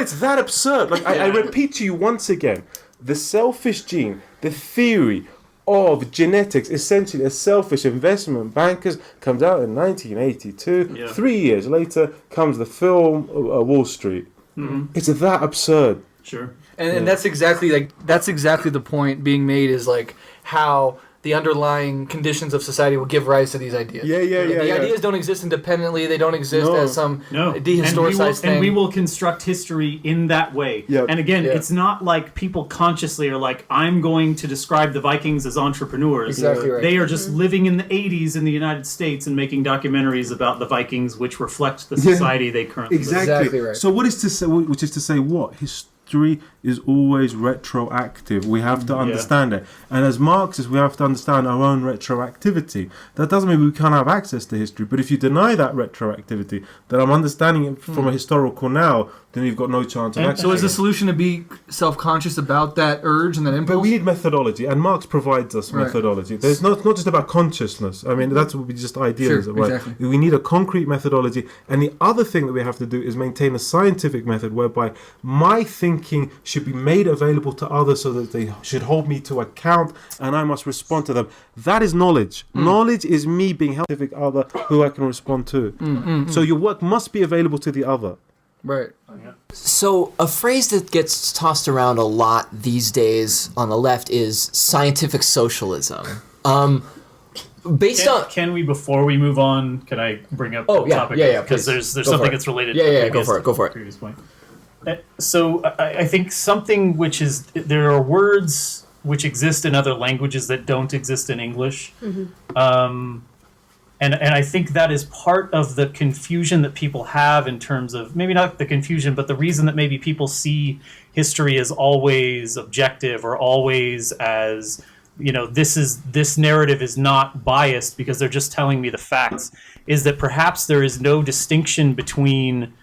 it's that absurd. Like I repeat to you once again, the selfish gene, the theory of genetics, essentially as selfish investment bankers, comes out in 1982. Yeah. 3 years later comes the film Wall Street. Mm-hmm. It's that absurd. Sure. And that's exactly the point being made, is like how the underlying conditions of society will give rise to these ideas. The ideas don't exist independently. They don't exist as some dehistoricized thing. And we will construct history in that way. Yep. And again, it's not like people consciously are like, I'm going to describe the Vikings as entrepreneurs. Exactly right. They are just living in the 80s in the United States and making documentaries about the Vikings, which reflect the society they currently live in. Exactly right. So which is to say what? History is always retroactive. We have to understand it. And as Marxists, we have to understand our own retroactivity. That doesn't mean we can't have access to history, but if you deny that retroactivity, that I'm understanding it from a historical now, then you've got no chance of access. So is the solution to be self-conscious about that urge and that impulse? But we need methodology, and Marx provides us methodology. There's not just about consciousness. I mean, that's what we just idealism. Sure, right? exactly. We need a concrete methodology, and the other thing that we have to do is maintain a scientific method whereby my thinking should be made available to others so that they should hold me to account, and I must respond to them. That is knowledge. Knowledge is me being held to the other who I can respond to. So your work must be available to the other. Right. So a phrase that gets tossed around a lot these days on the left is scientific socialism. Can we, before we move on, can I bring up the topic? Yeah, because there's something that's related. Go for it. Previous point. So I think something which is, there are words which exist in other languages that don't exist in English. And I think that is part of the confusion that people have in terms of, maybe not the confusion, but the reason that maybe people see history as always objective or always as, this narrative is not biased because they're just telling me the facts, is that perhaps there is no distinction between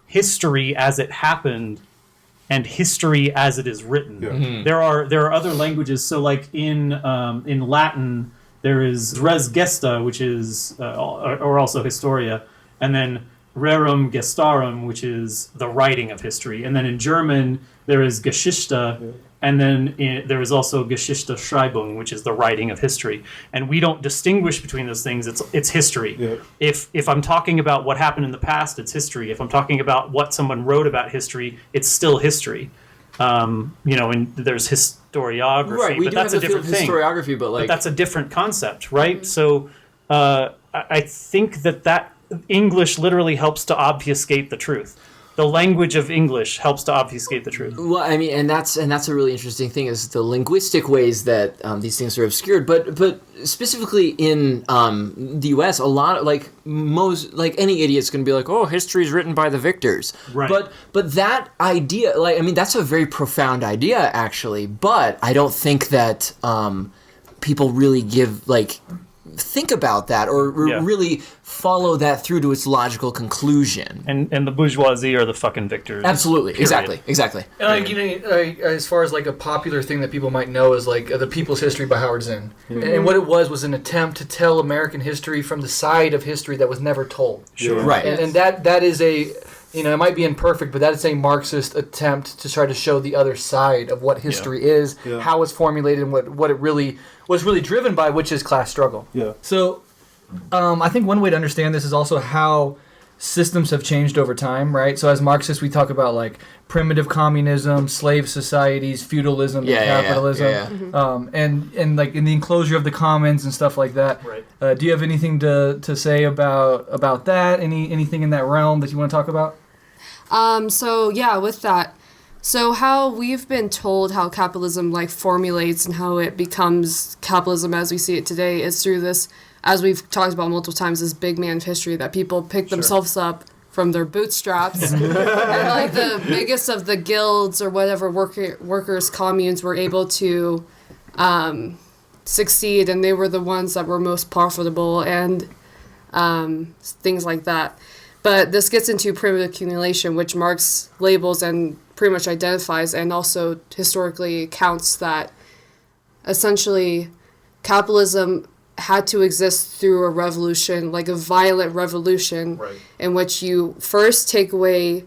history as it happened and history as it is written. Yeah. There are other languages. So like in Latin, there is res gesta, which is, or also historia, and then rerum gestarum, which is the writing of history. And then in German, there is Geschichte, and then there is also Geschichteschreibung, which is the writing of history. And we don't distinguish between those things. It's history. Yeah. If I'm talking about what happened in the past, it's history. If I'm talking about what someone wrote about history, it's still history. And there's historiography, Right, we but do that's have a the field different of thing. historiography, but That's a different concept, right? So I think that English literally helps to obfuscate the truth. The language of English helps to obfuscate the truth. Well, I mean, and that's a really interesting thing, is the linguistic ways that these things are obscured. But specifically in the U.S., a lot of any idiot's going to be like, oh, history is written by the victors. Right. But that idea, that's a very profound idea, actually. But I don't think that people really think about that or really follow that through to its logical conclusion. And the bourgeoisie are the fucking victors. Absolutely, Period. exactly. And as far as like a popular thing that people might know is like The People's History by Howard Zinn. And what it was an attempt to tell American history from the side of history that was never told. Sure. Right. And that is a, it might be imperfect, but that is a Marxist attempt to try to show the other side of what history is, how it's formulated, and what it really was really driven by, which is class struggle. Yeah. So I think one way to understand this is also how systems have changed over time, right? So as Marxists, we talk about like primitive communism, slave societies, feudalism, and capitalism, and like in the enclosure of the commons and stuff like that. Right. Do you have anything to say about that? Anything in that realm that you want to talk about? With that. So how we've been told how capitalism formulates and how it becomes capitalism as we see it today is through this, as we've talked about multiple times, this big man of history that people pick themselves up from their bootstraps. And the biggest of the guilds or whatever workers' communes were able to succeed, and they were the ones that were most profitable and things like that. But this gets into primitive accumulation, which Marx labels and pretty much identifies and also historically counts that essentially capitalism had to exist through a revolution, like a violent revolution, in which you first take away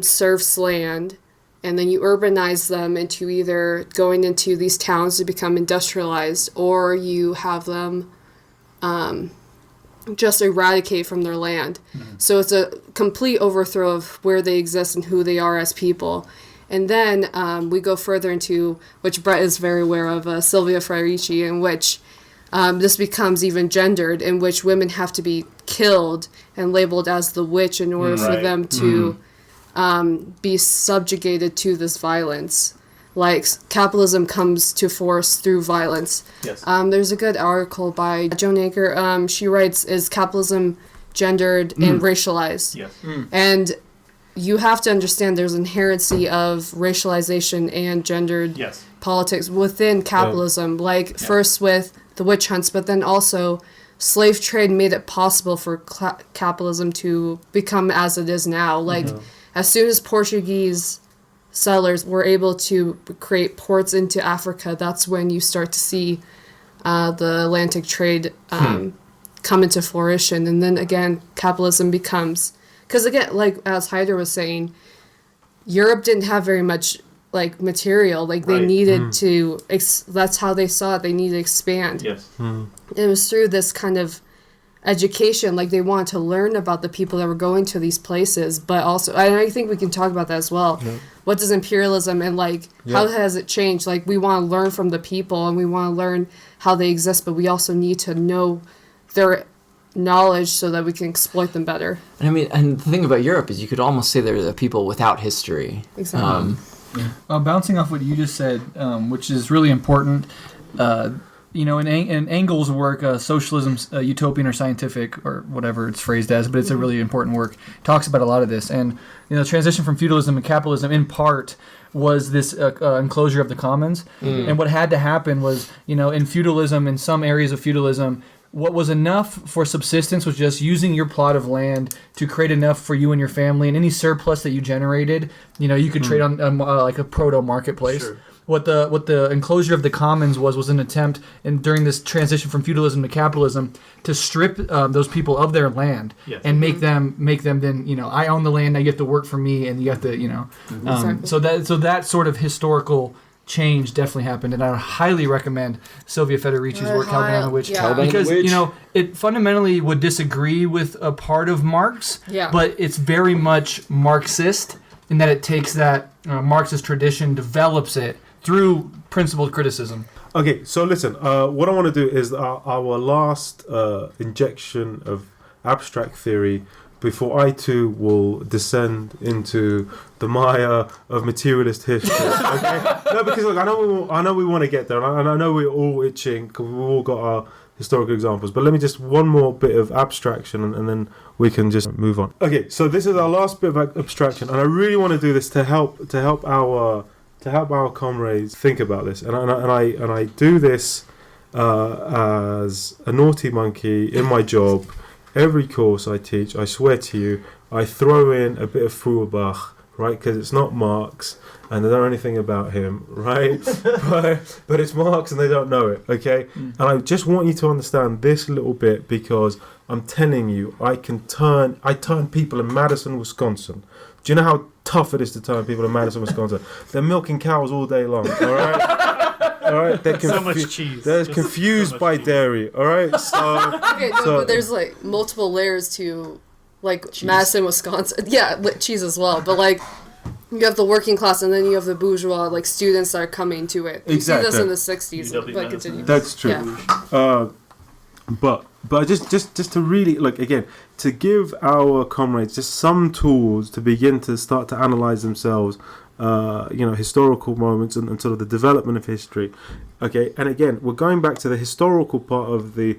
serfs' land, and then you urbanize them into either going into these towns to become industrialized, or you have them just eradicate from their land. So it's a complete overthrow of where they exist and who they are as people. And then we go further into, which Breht is very aware of, Silvia Federici, in which this becomes even gendered, in which women have to be killed and labeled as the witch in order for them to be subjugated to this violence. Like, capitalism comes to force through violence. Yes. There's a good article by Joan Anker. She writes, is capitalism gendered and racialized? Yes. And you have to understand there's inherency of racialization and gendered politics within capitalism. First with the witch hunts, but then also slave trade made it possible for capitalism to become as it is now. As soon as Portuguese settlers were able to create ports into Africa, that's when you start to see the Atlantic trade come into fruition. And then again, capitalism becomes, because again, as Haider was saying, Europe didn't have very much material. They needed to, that's how they saw it, they needed to expand. Yes. It was through this kind of education, they wanted to learn about the people that were going to these places, but also, and I think we can talk about that as well. What does imperialism and how has it changed? We want to learn from the people and we want to learn how they exist, but we also need to know their knowledge so that we can exploit them better. And I mean, and the thing about Europe is you could almost say they're the people without history. Exactly. Bouncing off what you just said, which is really important, in Engels' work, Socialism, Utopian or Scientific, or whatever it's phrased as, but it's a really important work, talks about a lot of this. And, transition from feudalism and capitalism, in part, was this enclosure of the commons. And what had to happen was, in feudalism, in some areas of feudalism, what was enough for subsistence was just using your plot of land to create enough for you and your family, and any surplus that you generated, you could trade on like a proto marketplace. Sure. What the enclosure of the commons was an attempt, and during this transition from feudalism to capitalism, to strip those people of their land and make them then I own the land, now you have to work for me, and you have to Exactly. so that sort of historical change definitely happened, and I would highly recommend Sylvia Federici's work, Caliban on the Witch, because it fundamentally would disagree with a part of Marx, but it's very much Marxist in that it takes that Marxist tradition, develops it through principled criticism. Okay, so listen, what I want to do is our last injection of abstract theory before I too will descend into the mire of materialist history. Okay? No, because look, I know we want to get there, and I know we're all itching because we've all got our historical examples. But let me just one more bit of abstraction, and then we can just move on. Okay, so this is our last bit of abstraction, and I really want to do this to help our comrades think about this, and I do this as a naughty monkey in my job. Every course I teach, I swear to you, I throw in a bit of Feuerbach, right? Because it's not Marx, and I don't know anything about him, right? but it's Marx, and they don't know it, okay? And I just want you to understand this little bit, because I'm telling you, I turn people in Madison, Wisconsin. Do you know how tough it is to turn people in Madison, Wisconsin? They're milking cows all day long, all right? All right, they're so much cheese. They're confused so by dairy. All right, but there's like multiple layers to cheese. Madison, Wisconsin. Yeah, cheese as well. But you have the working class, and then you have the bourgeois, students that are coming to it. You see this in the '60s. But continue. That's true. Yeah. But just to really again, to give our comrades just some tools to begin to start to analyze themselves. Historical moments and sort of the development of history. Okay, and again, we're going back to the historical part of the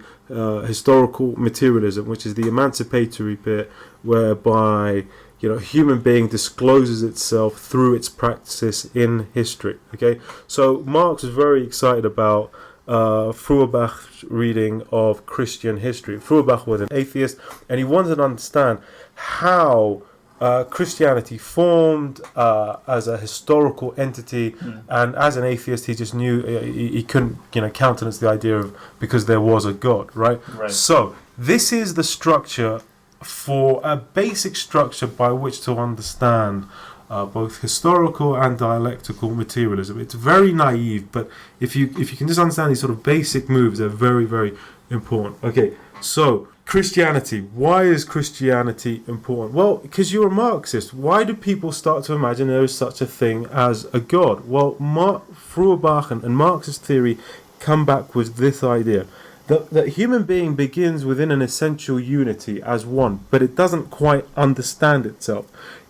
historical materialism, which is the emancipatory bit, whereby human being discloses itself through its practices in history. Okay, so Marx was very excited about Feuerbach's reading of Christian history. Feuerbach was an atheist, and he wanted to understand how Christianity formed as a historical entity, and as an atheist, he just knew he couldn't, countenance the idea of because there was a God, right? So this is the structure for a basic structure by which to understand both historical and dialectical materialism. It's very naive, but if you can just understand these sort of basic moves, they're very, very important. Okay, so Christianity. Why is Christianity important? Well, because you're a Marxist. Why do people start to imagine there is such a thing as a God? Well, Feuerbach and Marxist theory come back with this idea that human being begins within an essential unity as one, but it doesn't quite understand itself.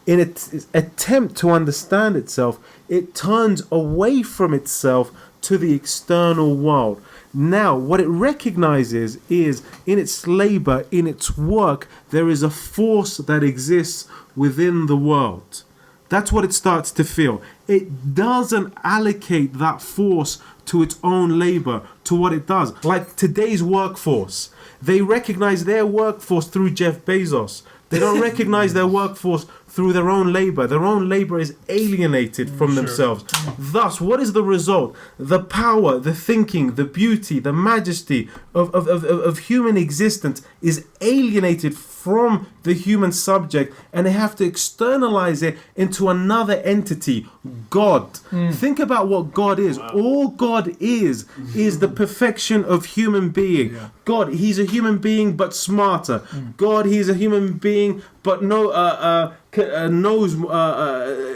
In its attempt to understand itself, it turns away from itself to the external world. Now, what it recognizes is in its labor, in its work, there is a force that exists within the world. That's what it starts to feel. It doesn't allocate that force to its own labor, to what it does. Like today's workforce, they recognize their workforce through Jeff Bezos. They don't recognize their workforce through their own labor. Their own labor is alienated from themselves. Thus, what is the result? The power, the thinking, the beauty, the majesty of human existence is alienated from the human subject, and they have to externalize it into another entity, God. Think about what God is. Wow. All God is the perfection of human being. Yeah. God, he's a human being but smarter. God, he's a human being but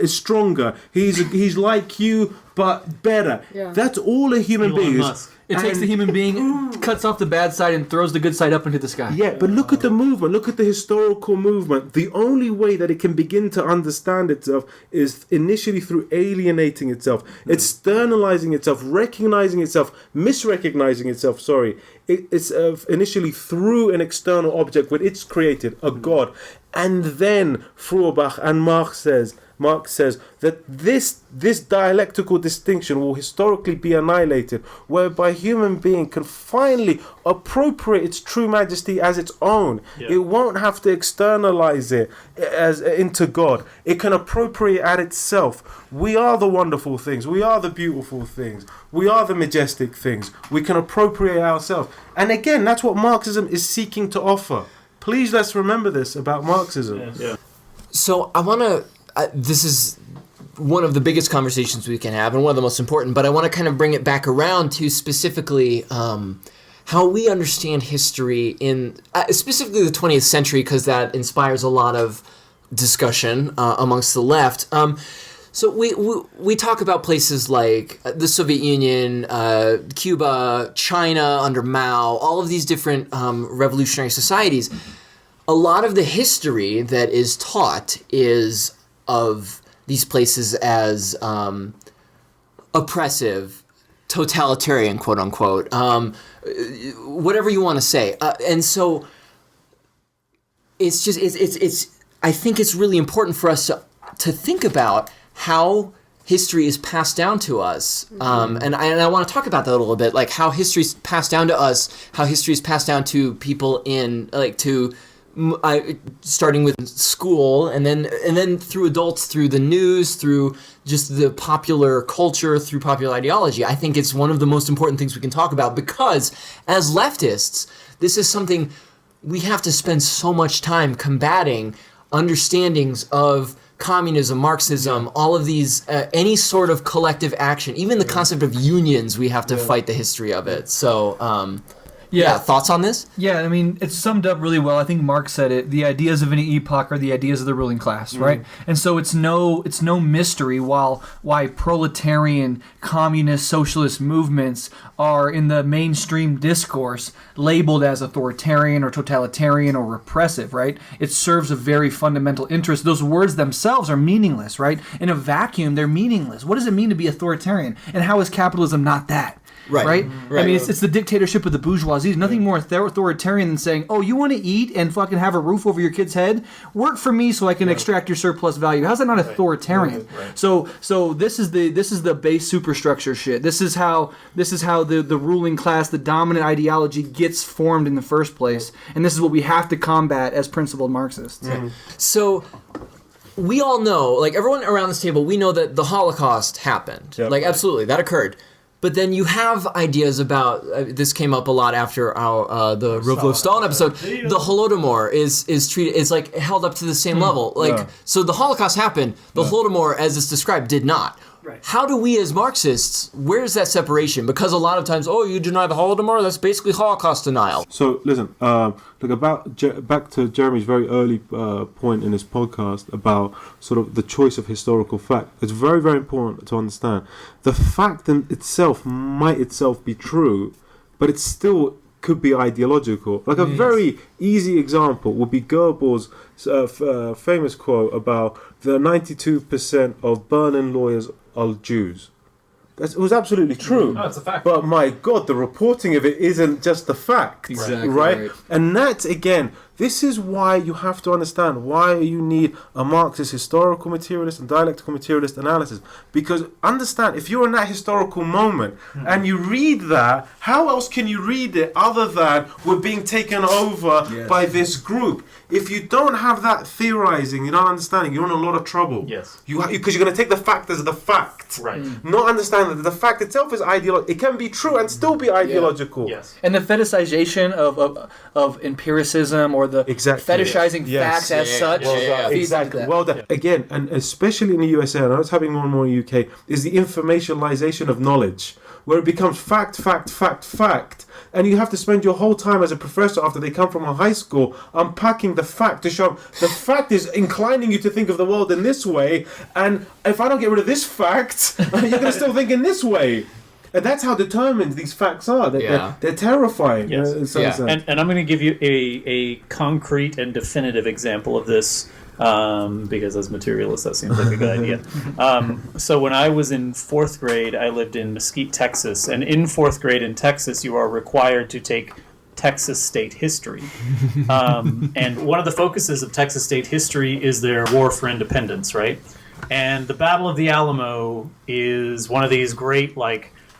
is stronger. He's like you but better. Yeah. That's all a human Elon being is. Musk. It takes the human being, cuts off the bad side, and throws the good side up into the sky. Yeah, but look at the movement. Look at the historical movement. The only way that it can begin to understand itself is initially through alienating itself, externalizing itself, recognizing itself, misrecognizing itself. Sorry, it's initially through an external object when it's created, a god, and then Feuerbach and Marx says that this dialectical distinction will historically be annihilated, whereby human being can finally appropriate its true majesty as its own. Yeah. It won't have to externalize it as into God. It can appropriate at itself. We are the wonderful things. We are the beautiful things. We are the majestic things. We can appropriate ourselves. And again, that's what Marxism is seeking to offer. Please let's remember this about Marxism. Yeah. So I want to. This is one of the biggest conversations we can have and one of the most important, but I want to kind of bring it back around to specifically how we understand history in specifically the 20th century, because that inspires a lot of discussion amongst the left. So we talk about places like the Soviet Union, Cuba, China under Mao, all of these different revolutionary societies. A lot of the history that is taught is of these places as oppressive, totalitarian, quote unquote, whatever you want to say. And so it's I think it's really important for us to think about how history is passed down to us. And I want to talk about that a little bit, like how history is passed down to us, how history is passed down to people in, like, to starting with school and then through adults, through the news, through just the popular culture, through popular ideology. I think it's one of the most important things we can talk about, because as leftists, this is something we have to spend so much time combating, understandings of communism, Marxism, all of these, any sort of collective action, even the concept of unions, we have to fight the history of it. So, yeah, thoughts on this? Yeah, I mean, it's summed up really well. I think Marx said it. The ideas of any epoch are the ideas of the ruling class, right? And so it's no mystery why proletarian, communist, socialist movements are in the mainstream discourse labeled as authoritarian or totalitarian or repressive, right? It serves a very fundamental interest. Those words themselves are meaningless, right? In a vacuum, they're meaningless. What does it mean to be authoritarian? And how is capitalism not that? Right? I mean, it's the dictatorship of the bourgeoisie. There's nothing more authoritarian than saying, oh, you want to eat and fucking have a roof over your kid's head? Work for me so I can extract your surplus value. How's that not authoritarian? So this is the base superstructure shit. This is how the ruling class, the dominant ideology gets formed in the first place. And this is what we have to combat as principled Marxists. So we all know, like everyone around this table, we know that the Holocaust happened. Like, absolutely, that occurred. But then you have ideas about this came up a lot after our the Rivlov Stalin episode. The Holodomor is treated is like held up to the same level. Like so, the Holocaust happened. The Holodomor, as it's described, did not. Right. How do we as Marxists? Where's that separation? Because a lot of times, oh, you deny the Holodomor, that's basically Holocaust denial. So listen, look back to Jeremy's very early point in his podcast about sort of the choice of historical fact. It's very, very important to understand the fact in itself might itself be true, but it still could be ideological. Like a very easy example would be Goebbels' famous quote about the 92% of Berlin lawyers are Jews. It was absolutely true. No, it's a fact. But my God, the reporting of it isn't just the fact. Exactly right? And that's, again, this is why you have to understand why you need a Marxist historical materialist and dialectical materialist analysis. Because understand, if you're in that historical moment and you read that, how else can you read it other than we're being taken over by this group? If you don't have that theorizing, you're not understanding, you're in a lot of trouble. Yes. Because you're going to take the fact as the fact. Right. Not understand that the fact itself is ideological. It can be true and still be ideological. Yes. And the fetishization of empiricism or the fetishizing facts as such. Exactly. Well done. Again, and especially in the USA, and I was having more and more in the UK, is the informationalization of knowledge, where it becomes fact, and you have to spend your whole time as a professor after they come from a high school unpacking the fact to show the fact is inclining you to think of the world in this way, and if I don't get rid of this fact, you're going to still think in this way. And that's how determined these facts are. They're terrifying. Yes. And I'm going to give you a concrete and definitive example of this, because as materialists, that seems like a good idea. So when I was in 4th grade, I lived in Mesquite, Texas. And in 4th grade in Texas, you are required to take Texas state history. And one of the focuses of Texas state history is their war for independence, right? And the Battle of the Alamo is one of these great,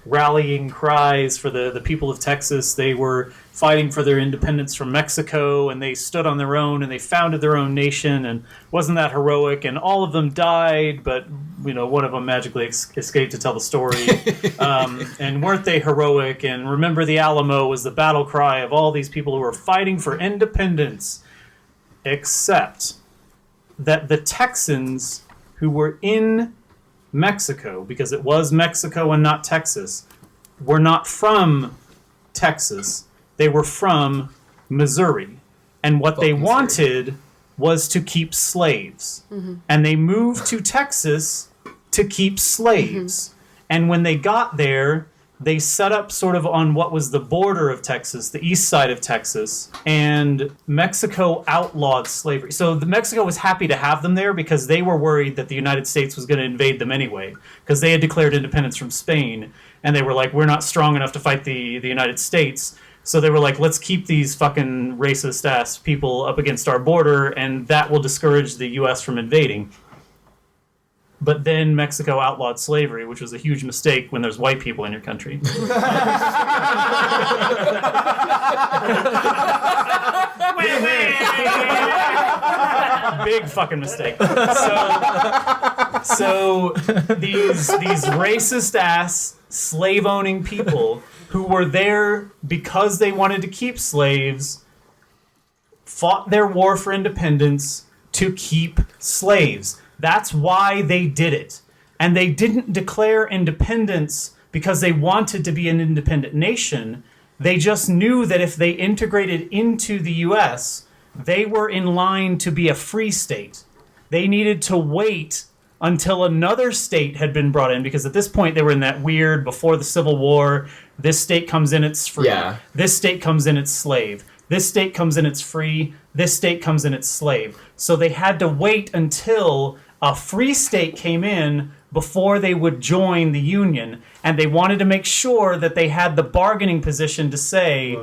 rallying cries for the people of Texas. They were fighting for their independence from Mexico, and they stood on their own, and they founded their own nation, and wasn't that heroic? And all of them died, but one of them magically escaped to tell the story. And weren't they heroic? And remember the Alamo was the battle cry of all these people who were fighting for independence, except that the Texans who were in Mexico, because it was Mexico and not Texas, were not from Texas. They were from Missouri. And what they wanted was to keep slaves. Mm-hmm. And they moved to Texas to keep slaves. Mm-hmm. And when they got there, they set up sort of on what was the border of Texas, the east side of Texas, and Mexico outlawed slavery. So Mexico was happy to have them there because they were worried that the United States was going to invade them anyway, because they had declared independence from Spain, and they were like, we're not strong enough to fight the United States. So they were like, let's keep these fucking racist-ass people up against our border, and that will discourage the U.S. from invading. But then Mexico outlawed slavery, which was a huge mistake when there's white people in your country. Big fucking mistake. So these racist-ass, slave-owning people who were there because they wanted to keep slaves fought their war for independence to keep slaves. That's why they did it. And they didn't declare independence because they wanted to be an independent nation. They just knew that if they integrated into the U.S., they were in line to be a free state. They needed to wait until another state had been brought in, because at this point they were in that weird, before the Civil War, this state comes in, it's free. Yeah. This state comes in, it's slave. This state comes in, it's free. This state comes in, it's slave. So they had to wait until a free state came in before they would join the Union. And they wanted to make sure that they had the bargaining position to say,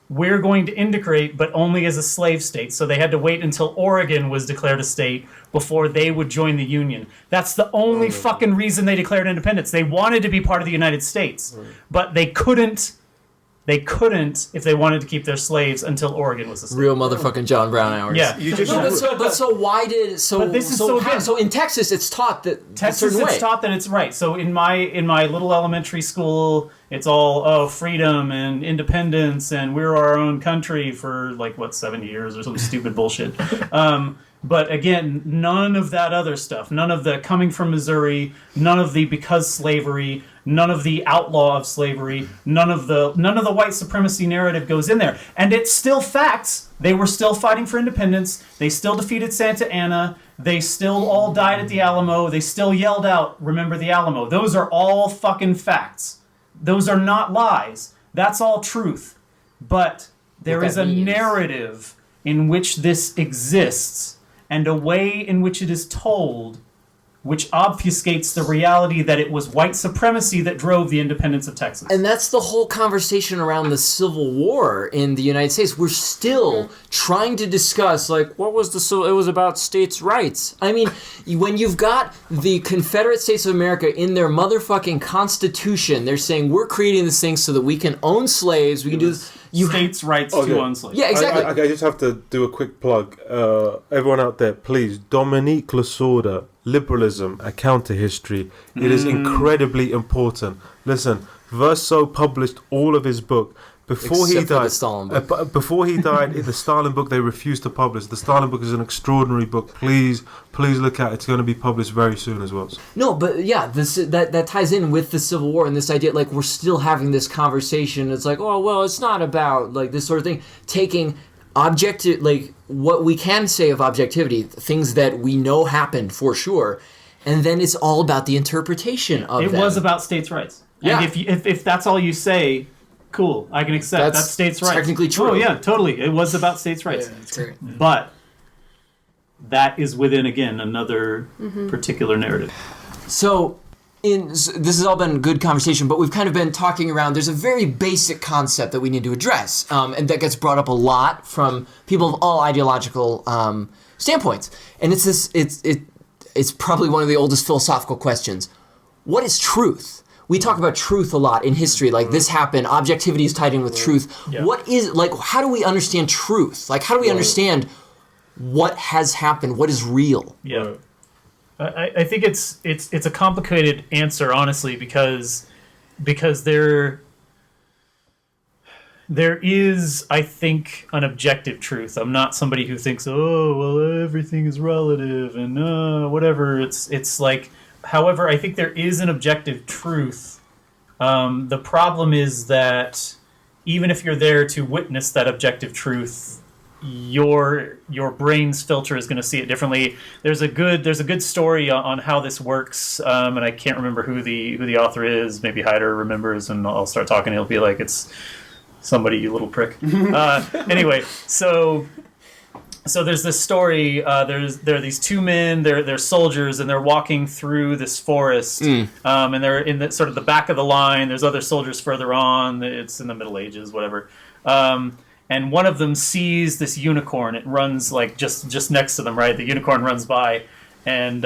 we're going to integrate, but only as a slave state. So they had to wait until Oregon was declared a state before they would join the Union. That's the only fucking reason they declared independence. They wanted to be part of the United States, but they couldn't if they wanted to keep their slaves until Oregon was a state. Real motherfucking John Brown hours. Yeah. So in Texas it's taught that it's taught that it's right. So in my little elementary school, it's all freedom and independence and we're our own country for 7 years or some stupid bullshit. But again, none of that other stuff, none of the coming from Missouri, none of the because slavery, none of the outlaw of slavery, none of the white supremacy narrative goes in there. And it's still facts. They were still fighting for independence. They still defeated Santa Anna. They still all died at the Alamo. They still yelled out, "Remember the Alamo." Those are all fucking facts. Those are not lies. That's all truth. But there is a narrative in which this exists, and a way in which it is told, which obfuscates the reality that it was white supremacy that drove the independence of Texas. And that's the whole conversation around the Civil War in the United States. We're still trying to discuss, what was it was about states' rights. I mean, when you've got the Confederate States of America in their motherfucking Constitution, they're saying, we're creating this thing so that we can own slaves, we can do this. States' rights to own slaves. Yeah, exactly. I just have to do a quick plug. Everyone out there, please, Dominique Lasorda, Liberalism, A Counter-History. It is incredibly important. Listen, Verso published all of his book. before he Except for the died, Stalin book. before he died, the Stalin book they refused to publish. The Stalin book is an extraordinary book. Please look at it. It's going to be published very soon as well. No, but yeah, that ties in with the Civil War and this idea, like, we're still having this conversation. It's like, oh, well, it's not about, like, this sort of thing. Taking objective, like, what we can say of objectivity, things that we know happened for sure, and then it's all about the interpretation of them. It was about states' rights. Yeah. And if that's all you say, cool, I can accept that's states' rights. Technically true. Oh, yeah, totally. It was about states' rights. Yeah, that's great. But that is within, again, another particular narrative. So, this has all been good conversation, but we've kind of been talking around, there's a very basic concept that we need to address, and that gets brought up a lot from people of all ideological standpoints. And it's probably one of the oldest philosophical questions. What is truth? We talk about truth a lot in history, like this happened, objectivity is tied in with truth. Yeah. What is, like, how do we understand truth? Like, how do we understand what has happened, what is real? Yeah. I think it's a complicated answer, honestly, because there is, I think, an objective truth. I'm not somebody who thinks, oh, well, everything is relative and whatever. It's like, however, I think there is an objective truth. The problem is that even if you're there to witness that objective truth, your brain's filter is going to see it differently. There's a good story on how this works, and I can't remember who the author is. Maybe Hyder remembers, and I'll start talking. He'll be like, it's somebody, you little prick. Anyway, so there's this story. There are these two men. They're soldiers, and they're walking through this forest. And they're in the sort of the back of the line. There's other soldiers further on. It's in the Middle Ages, whatever. And one of them sees this unicorn. It runs like just next to them, right? The unicorn runs by, and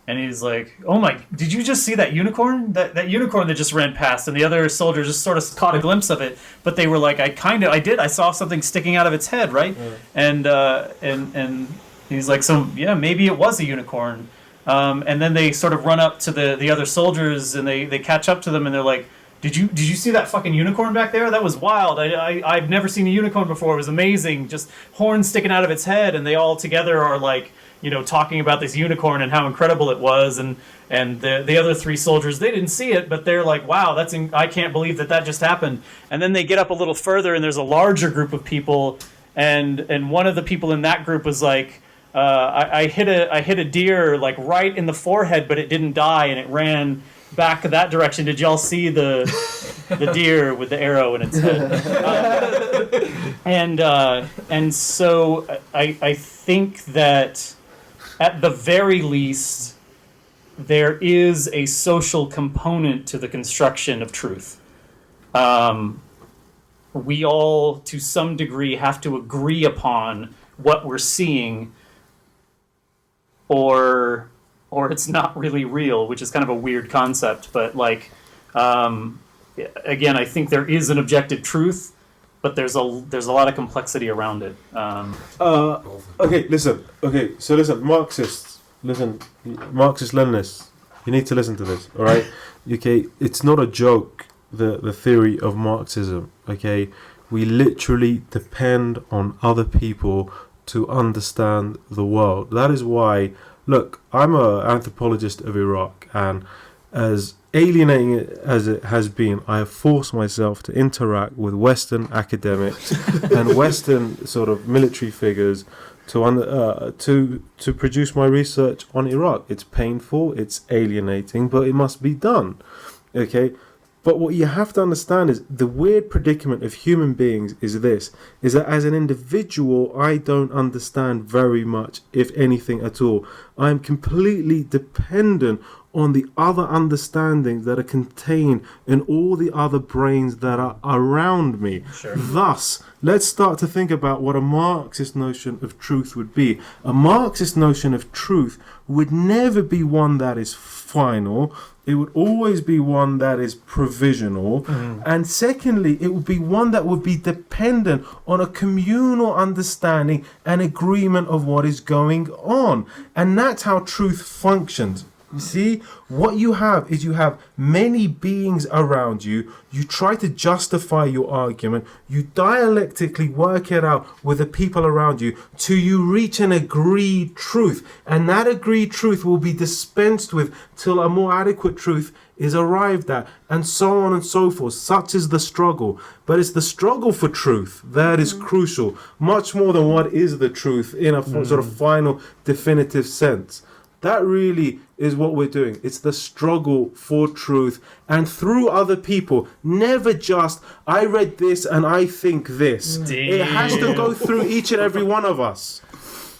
he's like, "Oh my! Did you just see that unicorn? That unicorn that just ran past?" And the other soldier just sort of caught a glimpse of it, but they were like, "I did. I saw something sticking out of its head, right?" Yeah. And he's like, "So yeah, maybe it was a unicorn." And then they sort of run up to the other soldiers, and they catch up to them, and they're like, Did you see that fucking unicorn back there? That was wild. I've never seen a unicorn before. It was amazing. Just horns sticking out of its head, and they all together are like, talking about this unicorn and how incredible it was. And the other three soldiers, they didn't see it, but they're like, wow, I can't believe that just happened. And then they get up a little further, and there's a larger group of people, and one of the people in that group was like, I hit a deer like right in the forehead, but it didn't die, and it ran back that direction. Did y'all see the deer with the arrow in its head? And so I think that at the very least there is a social component to the construction of truth. We all, to some degree, have to agree upon what we're seeing, or it's not really real, which is kind of a weird concept. But again, I think there is an objective truth, but there's a lot of complexity around it. Listen, Marxist-Leninists, you need to listen to this, all right? Okay, it's not a joke, the theory of Marxism, okay? We literally depend on other people to understand the world. That is why, look, I'm an anthropologist of Iraq, and as alienating as it has been, I have forced myself to interact with Western academics and Western sort of military figures to produce my research on Iraq. It's painful, it's alienating, but it must be done. Okay? But what you have to understand is the weird predicament of human beings is that as an individual, I don't understand very much, if anything at all. I'm completely dependent on the other understandings that are contained in all the other brains that are around me. Sure. Thus, let's start to think about what a Marxist notion of truth would be. A Marxist notion of truth would never be one that is final. It would always be one that is provisional. And secondly, it would be one that would be dependent on a communal understanding and agreement of what is going on. And that's how truth functions. You see, what you have is you have many beings around you. You try to justify your argument. You dialectically work it out with the people around you till you reach an agreed truth. And that agreed truth will be dispensed with till a more adequate truth is arrived at, and so on and so forth. Such is the struggle. But it's the struggle for truth that is crucial, much more than what is the truth in a sort of final, definitive sense. That really is what we're doing. It's the struggle for truth, and through other people. Never just, I read this and I think this. Damn. It has to go through each and every one of us.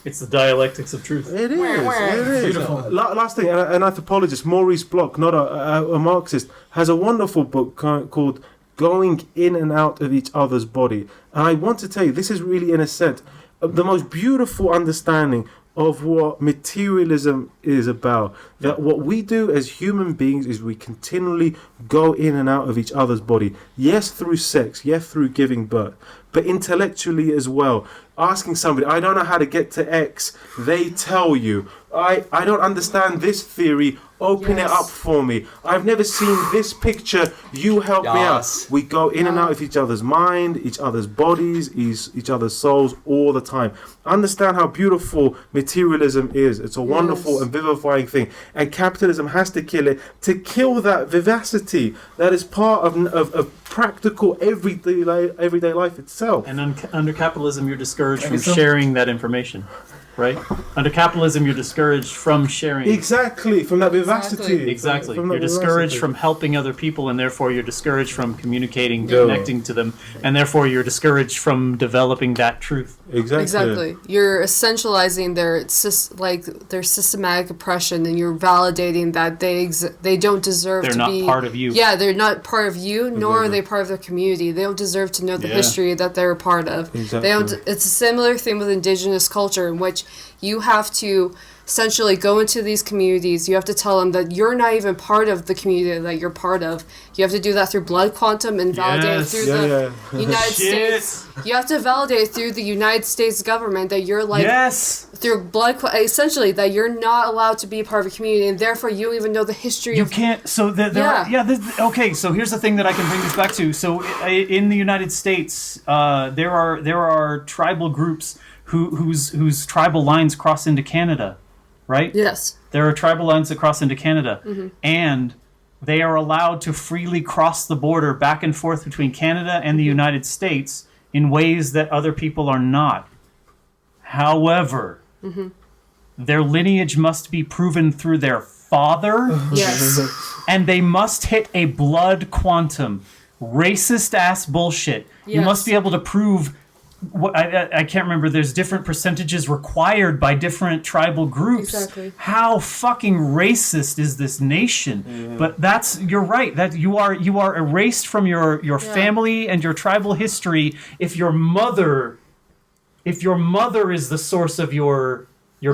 It's the dialectics of truth. It is. It is. Beautiful. Last thing, an anthropologist, Maurice Bloch, not a Marxist, has a wonderful book called Going In and Out of Each Other's Body. And I want to tell you, this is really, in a sense, the most beautiful understanding of what materialism is about. That what we do as human beings is we continually go in and out of each other's body. Yes, through sex, yes, through giving birth, but intellectually as well. Asking somebody, I don't know how to get to X, they tell you. I don't understand this theory, open it up for me. I've never seen this picture, you help me out. We go in and out of each other's mind, each other's bodies, each other's souls all the time. Understand how beautiful materialism is. It's a wonderful and vivifying thing. And capitalism has to kill it to kill that vivacity that is part of practical everyday life itself. And under capitalism, you're discouraged from sharing that information, right? Under capitalism, you're discouraged from sharing. Exactly, from that vivacity. Exactly. From You're discouraged from helping other people, and therefore you're discouraged from communicating, connecting to them, and therefore you're discouraged from developing that truth. Exactly. You're essentializing their systematic oppression, and you're validating that they don't deserve They're to not be part of you. Yeah, they're not part of you, nor are they part of their community. They don't deserve to know the history that they're a part of. Exactly. They don't. It's a similar thing with indigenous culture, in which you have to essentially go into these communities. You have to tell them that you're not even part of the community that you're part of. You have to do that through blood quantum and validate it through the United States. You have to validate through the United States government that you're through blood essentially that you're not allowed to be a part of a community, and therefore you don't even know the history. You can't. So okay. So here's the thing that I can bring this back to. So in the United States, there are tribal groups whose tribal lines cross into Canada, right? Yes. There are tribal lines that cross into Canada, and they are allowed to freely cross the border back and forth between Canada and the United States in ways that other people are not. However, their lineage must be proven through their father, and they must hit a blood quantum. Racist ass bullshit. Yes. You must be able to prove what I can't remember. There's different percentages required by different tribal groups. Exactly. How fucking racist is this nation? But you're right. That you are erased from your family and your tribal history if your mother is the source of your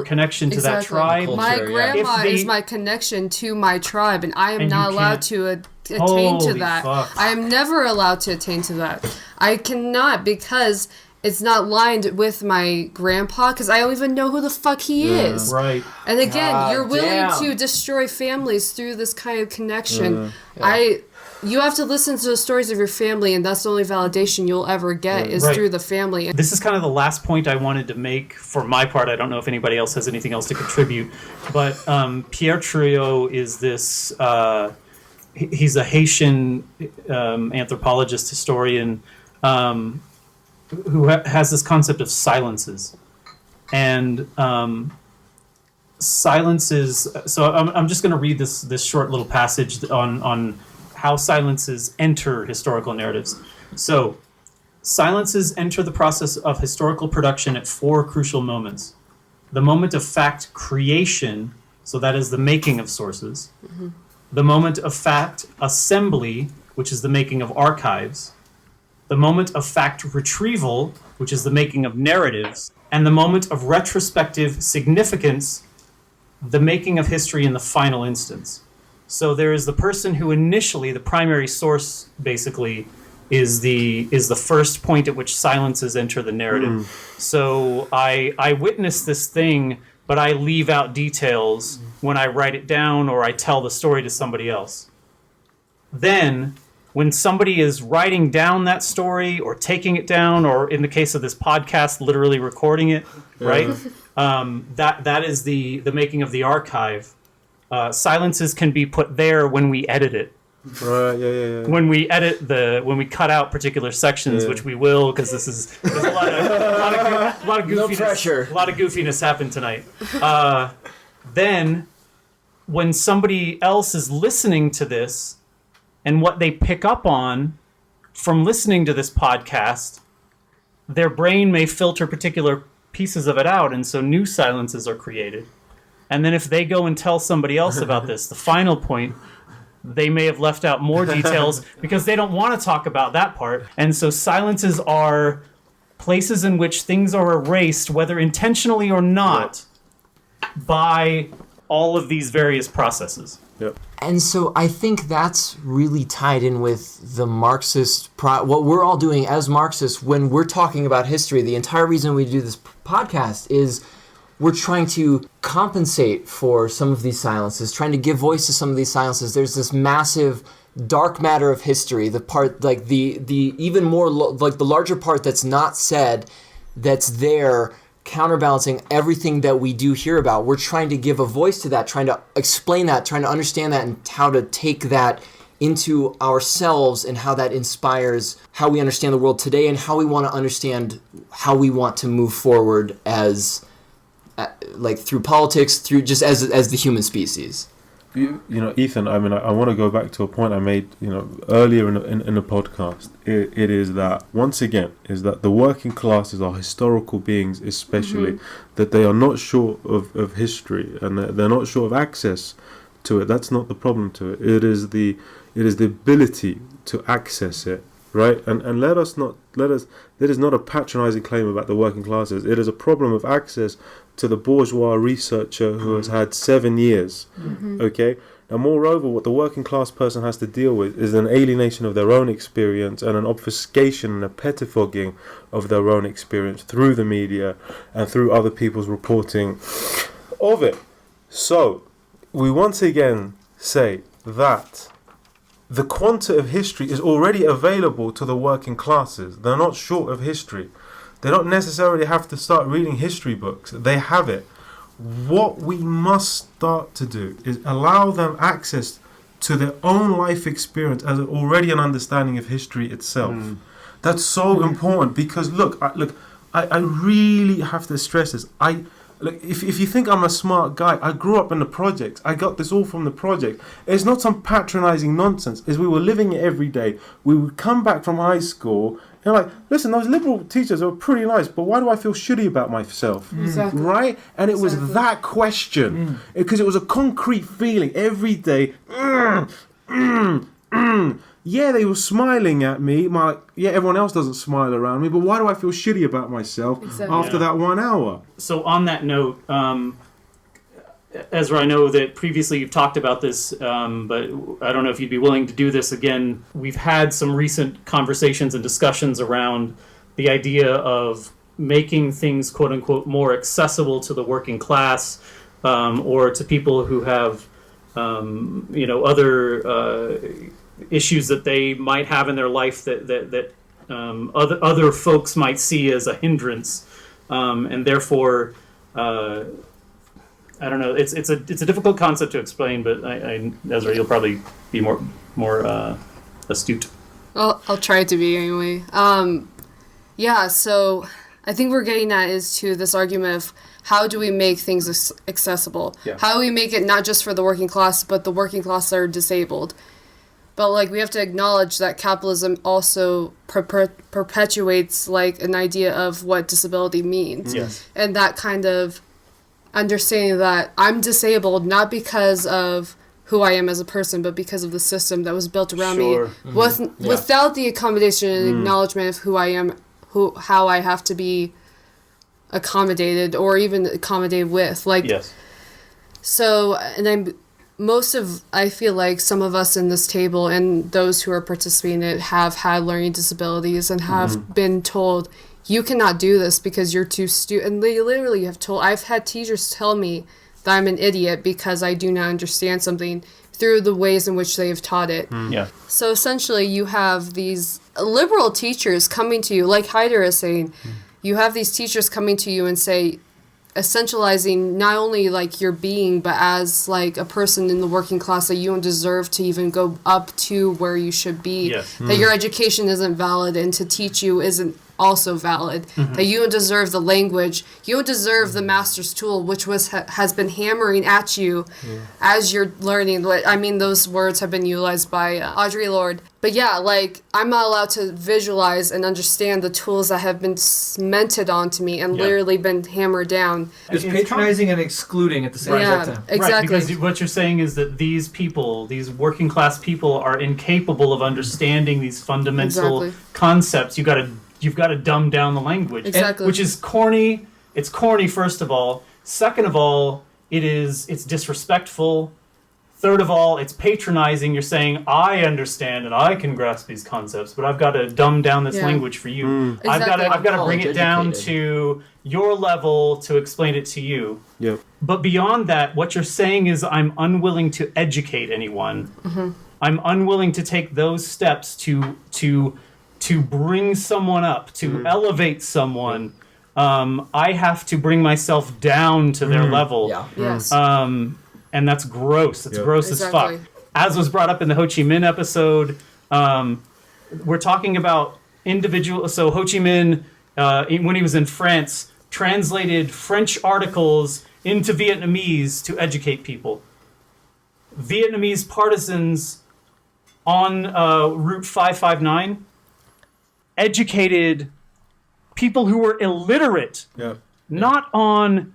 connection to that tribe. My grandma is my connection to my tribe, and I am not allowed to attain to that. Fuck. I am never allowed to attain to that. I cannot, because it's not lined with my grandpa, because I don't even know who the fuck he is. Right. And again, you're willing to destroy families through this kind of connection. You have to listen to the stories of your family, and that's the only validation you'll ever get is through the family. This is kind of the last point I wanted to make for my part. I don't know if anybody else has anything else to contribute, but Pierre Trudeau is this... he's a Haitian anthropologist, historian, who has this concept of silences. And silences... So I'm just going to read this short little passage on how silences enter historical narratives. So, silences enter the process of historical production at 4 crucial moments. The moment of fact creation, so that is the making of sources. The moment of fact assembly, which is the making of archives. The moment of fact retrieval, which is the making of narratives. And the moment of retrospective significance, the making of history in the final instance. So there is the person who initially, the primary source basically, is the first point at which silences enter the narrative. So I witness this thing, but I leave out details when I write it down or I tell the story to somebody else. Then, when somebody is writing down that story or taking it down, or in the case of this podcast, literally recording it, right? That is the making of the archive. Silences can be put there when we edit it. Right. Yeah. When we when we cut out particular sections, which we will, because there's a lot of goofiness. No pressure. A lot of goofiness happened tonight. Then, when somebody else is listening to this, and what they pick up on from listening to this podcast, their brain may filter particular pieces of it out, and so new silences are created. And then if they go and tell somebody else about this, the final point, they may have left out more details because they don't want to talk about that part. And so silences are places in which things are erased, whether intentionally or not, by all of these various processes. Yep. And so I think that's really tied in with the Marxist, what we're all doing as Marxists when we're talking about history. The entire reason we do this podcast is we're trying to compensate for some of these silences, trying to give voice to some of these silences. There's this massive dark matter of history, the part, like the even more, like the larger part that's not said, that's there, counterbalancing everything that we do hear about. We're trying to give a voice to that, trying to explain that, trying to understand that, and how to take that into ourselves and how that inspires how we understand the world today and how we want to understand how we want to move forward as like through politics, through just as the human species. You know, Ethan, I mean, I want to go back to a point I made, earlier in the podcast. It is that, once again, is that the working classes are historical beings, especially, that they are not short of history, and they're not short of access to it. That's not the problem to it. It is the ability to access it, right? And that is not a patronizing claim about the working classes. It is a problem of access to the bourgeois researcher who has had 7 years, okay? And moreover, what the working class person has to deal with is an alienation of their own experience and an obfuscation and a pettifogging of their own experience through the media and through other people's reporting of it. So, we once again say that the quanta of history is already available to the working classes. They're not short of history. They don't necessarily have to start reading history books. They have it. What we must start to do is allow them access to their own life experience as already an understanding of history itself. That's so important because I really have to stress this. If you think I'm a smart guy, I grew up in the projects. I got this all from the project. It's not some patronizing nonsense. As we were living it every day, we would come back from high school. And like, listen, those liberal teachers are pretty nice, but why do I feel shitty about myself? Exactly. Right? And it was that question. Because it was a concrete feeling every day. Yeah, they were smiling at me. Everyone else doesn't smile around me, but why do I feel shitty about myself after that 1 hour? So on that note, Ezra, I know that previously you've talked about this, but I don't know if you'd be willing to do this again. We've had some recent conversations and discussions around the idea of making things, quote unquote, more accessible to the working class, or to people who have, other issues that they might have in their life that other folks might see as a hindrance, and therefore. I don't know. It's a difficult concept to explain, but Ezra, you'll probably be more astute. Well, I'll try to be anyway. So I think we're getting at is to this argument of how do we make things accessible? Yeah. How do we make it not just for the working class, but the working class that are disabled? But we have to acknowledge that capitalism also perpetuates an idea of what disability means. Yes. And that kind of understanding that I'm disabled not because of who I am as a person, but because of the system that was built around me, without the accommodation and acknowledgement of who I am, how I have to be accommodated or even accommodated with. Yes. So, and I feel like some of us in this table and those who are participating in it have had learning disabilities and have been told, you cannot do this because you're too stupid. And they literally have told, I've had teachers tell me that I'm an idiot because I do not understand something through the ways in which they have taught it. Yeah. So essentially, you have these liberal teachers coming to you, like Heider is saying, you have these teachers coming to you and say, essentializing not only like your being, but as like a person in the working class, that you don't deserve to even go up to where you should be, that your education isn't valid, and to teach you isn't also valid, that you don't deserve the language, you don't deserve the master's tool, which has been hammering at you as you're learning. I mean, those words have been utilized by Audre Lorde. But yeah, like, I'm not allowed to visualize and understand the tools that have been cemented onto me and literally been hammered down. It's patronizing and excluding at the same time. Exactly. Right, because what you're saying is that these people, these working class people, are incapable of understanding these fundamental concepts. You've got to dumb down the language. Exactly. Which is corny. It's corny, first of all. Second of all, it's disrespectful. Third of all, it's patronizing. You're saying, I understand and I can grasp these concepts, but I've got to dumb down this language for you. Exactly. I've got to bring it down to your level to explain it to you. Yep. But beyond that, what you're saying is I'm unwilling to educate anyone. I'm unwilling to take those steps to bring someone up, to elevate someone. I have to bring myself down to their level. Yeah. Yes. And that's gross. It's gross as fuck. As was brought up in the Ho Chi Minh episode, we're talking about individual. So Ho Chi Minh, when he was in France, translated French articles into Vietnamese to educate people. Vietnamese partisans on Route 559 educated people who were illiterate, not on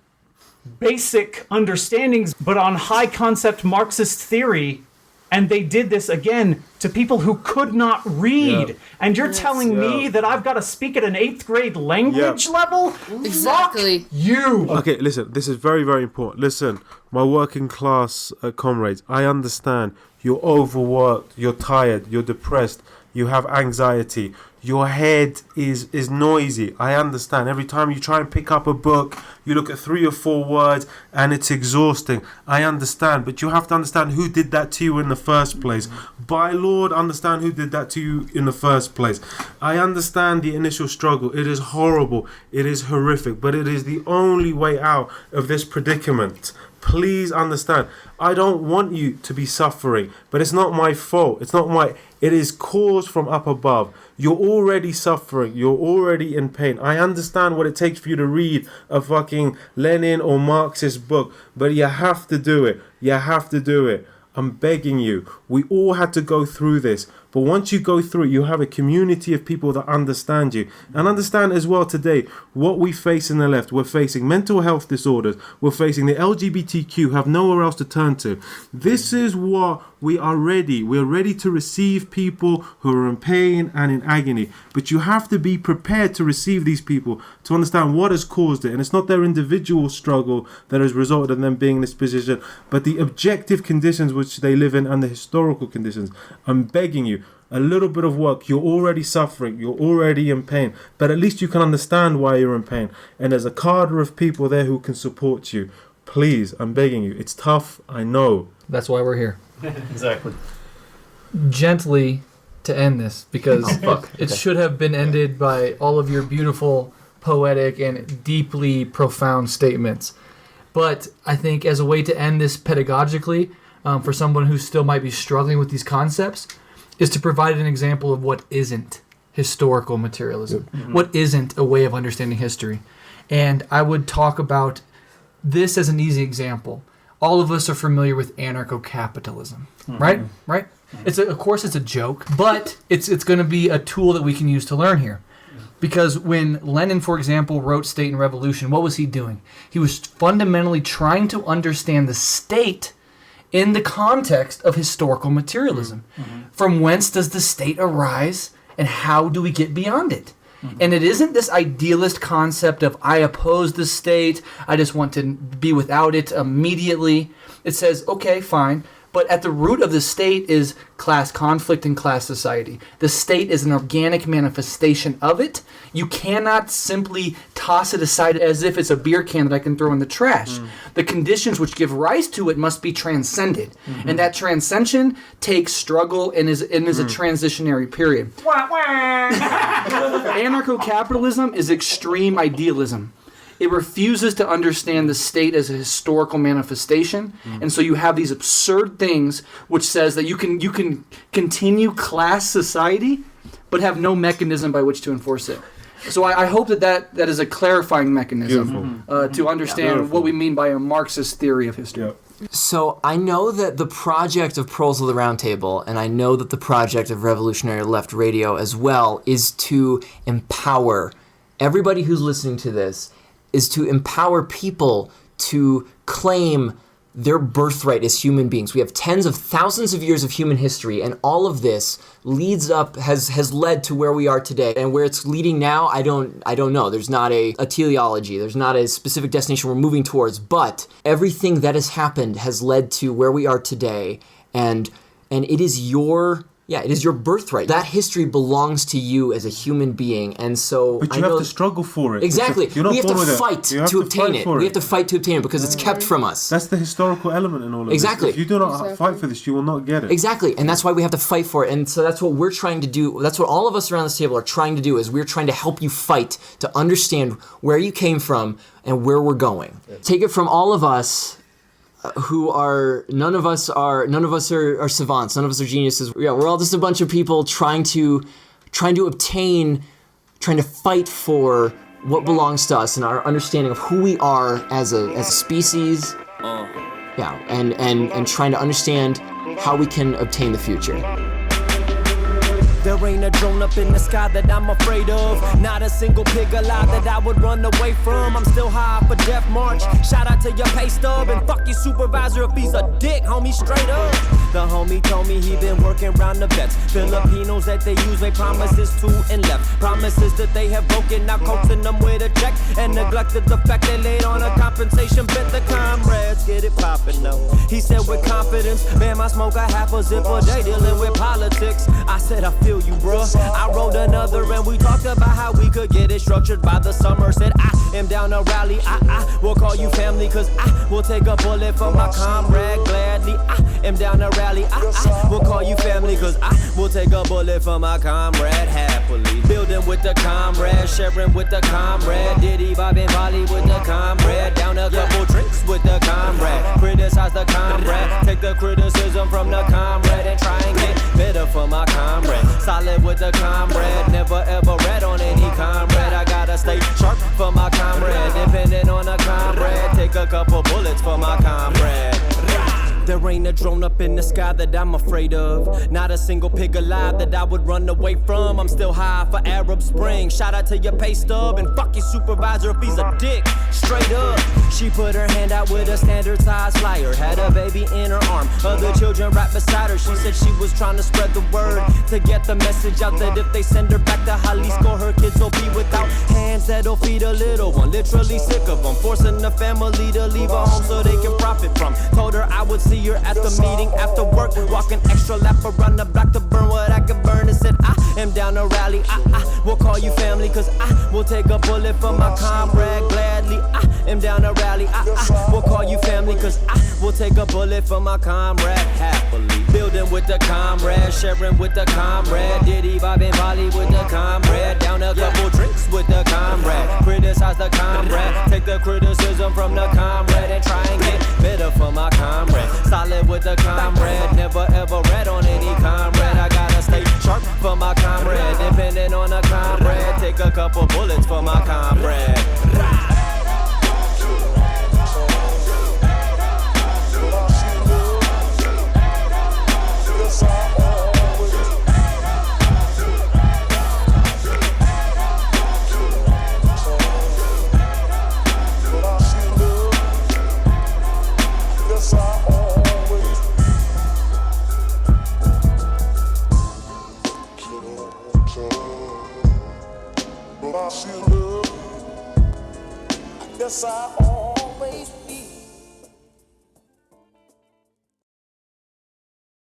basic understandings, but on high concept Marxist theory. And they did this again to people who could not read. And you're telling me that I've got to speak at an 8th grade language level? Exactly. Fuck you. Okay, listen, this is very, very important. Listen, my working class comrades, I understand you're overworked, you're tired, you're depressed, you have anxiety, your head is noisy. I understand. Every time you try and pick up a book, you look at 3 or 4 words and it's exhausting. I understand, but you have to understand who did that to you in the first place. By Lord, understand who did that to you in the first place. I understand the initial struggle. It is horrible. It is horrific, but it is the only way out of this predicament. Please understand. I don't want you to be suffering, but it's not my fault. It is caused from up above. You're already suffering. You're already in pain. I understand what it takes for you to read a fucking Lenin or Marxist book, but you have to do it. You have to do it. I'm begging you. We all had to go through this. But once you go through it, you have a community of people that understand you. And understand as well today what we face in the left. We're facing mental health disorders. We're facing the LGBTQ, have nowhere else to turn to. This is what we are ready. We're ready to receive people who are in pain and in agony. But you have to be prepared to receive these people, to understand what has caused it. And it's not their individual struggle that has resulted in them being in this position, but the objective conditions which they live in and the historical conditions. I'm begging you. A little bit of work. You're already suffering. You're already in pain. But at least you can understand why you're in pain. And there's a cadre of people there who can support you. Please, I'm begging you. It's tough. I know. That's why we're here. Exactly. Gently to end this, because it should have been ended by all of your beautiful, poetic, and deeply profound statements. But I think as a way to end this pedagogically, for someone who still might be struggling with these concepts, is to provide an example of what isn't historical materialism, what isn't a way of understanding history. And I would talk about this as an easy example. All of us are familiar with anarcho-capitalism, right? Right? Of course it's a joke, but it's going to be a tool that we can use to learn here. Because when Lenin, for example, wrote State and Revolution, what was he doing? He was fundamentally trying to understand the state in the context of historical materialism. From whence does the state arise, and how do we get beyond it? And it isn't this idealist concept of, I oppose the state, I just want to be without it immediately. It says, okay, fine, But at the root of the state is class conflict and class society. The state is an organic manifestation of it. You cannot simply toss it aside as if it's a beer can that I can throw in the trash. The conditions which give rise to it must be transcended. And that transcension takes struggle and is a transitionary period. Anarcho-Capitalism is extreme idealism. It refuses to understand the state as a historical manifestation, and so you have these absurd things which says that you can continue class society, but have no mechanism by which to enforce it. So I hope that is a clarifying mechanism to understand what we mean by a Marxist theory of history. Yeah. So I know that the project of Proles of the Roundtable, and I know that the project of Revolutionary Left Radio as well, is to empower everybody who's listening to this, is to empower people to claim their birthright as human beings. We have tens of thousands of years of human history, and all of this has led to where we are today. And where it's leading now, I don't know. There's not a teleology. There's not a specific destination we're moving towards. But everything that has happened has led to where we are today, and it is your birthright. That history belongs to you as a human being, and so But you have to struggle for it. Exactly. You're not We have born to with it. fight You have to obtain it. for We have to fight to obtain it because it's kept from us. That's the historical element in all of Exactly. this. If you do not fight for this, you will not get it. Exactly, and that's why we have to fight for it. And so that's what we're trying to do. That's what all of us around this table are trying to do. Is we're trying to help you fight to understand where you came from and where we're going. Take it from all of us. None of us are savants. None of us are geniuses. Yeah, we're all just a bunch of people trying to fight for what belongs to us and our understanding of who we are as a species. Yeah, and trying to understand how we can obtain the future. There ain't a drone up in the sky that I'm afraid of. Not a single pig alive that I would run away from. I'm still high for Death March. Shout out to your pay stub and fuck your supervisor if he's a dick, homie, straight up. The homie told me he been working round the vets. Filipinos that they use made promises to and left. Promises that they have broken, now coaxing them with a check. And neglected the fact they laid on a compensation bet. The comrades get it poppin' though. He said with confidence, man, I smoke a half a zip a day dealing with politics. I said I feel you, bruh. I wrote another and we talked about how we could get it structured by the summer. Said I am down to rally. I will call you family, cause I will take a bullet for my comrade gladly. I am down to rally. I will call you family, cause I will take a bullet for my comrade happily. Building with the comrade, sharing with the comrade. Diddy bobbing volley with the comrade. Down a couple drinks with the comrade. Criticize the comrade. Take the criticism from the comrade and try and get better for my comrade. Solid with the comrade, never ever red on any comrade. I gotta stay sharp for my comrade. Depending on the comrade, take a couple bullets for my comrade. There ain't a drone up in the sky that I'm afraid of. Not a single pig alive that I would run away from. I'm still high for Arab Spring. Shout out to your pay stub and fuck your supervisor if he's a dick. Straight up. She put her hand out with a standard size flyer. Had a baby in her arm. Other children right beside her. She said she was trying to spread the word. To get the message out that if they send her back to Jalisco, her kids will be without hands that'll feed a little one. Literally sick of them. Forcing the family to leave her home so they can profit from. Told her I would see her at the meeting after work. Walking extra lap around the block to burn what I could burn. And said I am down to rally. I will call you family, cause I will take a bullet for my comrade gladly. I am down to rally. I will call you family, cause I will take a bullet for my comrade happily. Building with the comrade, sharing with the comrade. Diddy bobbing volley with the comrade. Down a couple drinks with the comrade. Criticize the comrade. Take the criticism from the comrade and try and get better for my comrade. Solid with the comrade, never ever red on any comrade. I gotta stay sharp for my comrade. Depending on the comrade, take a couple bullets for my comrade. Yes, I always be.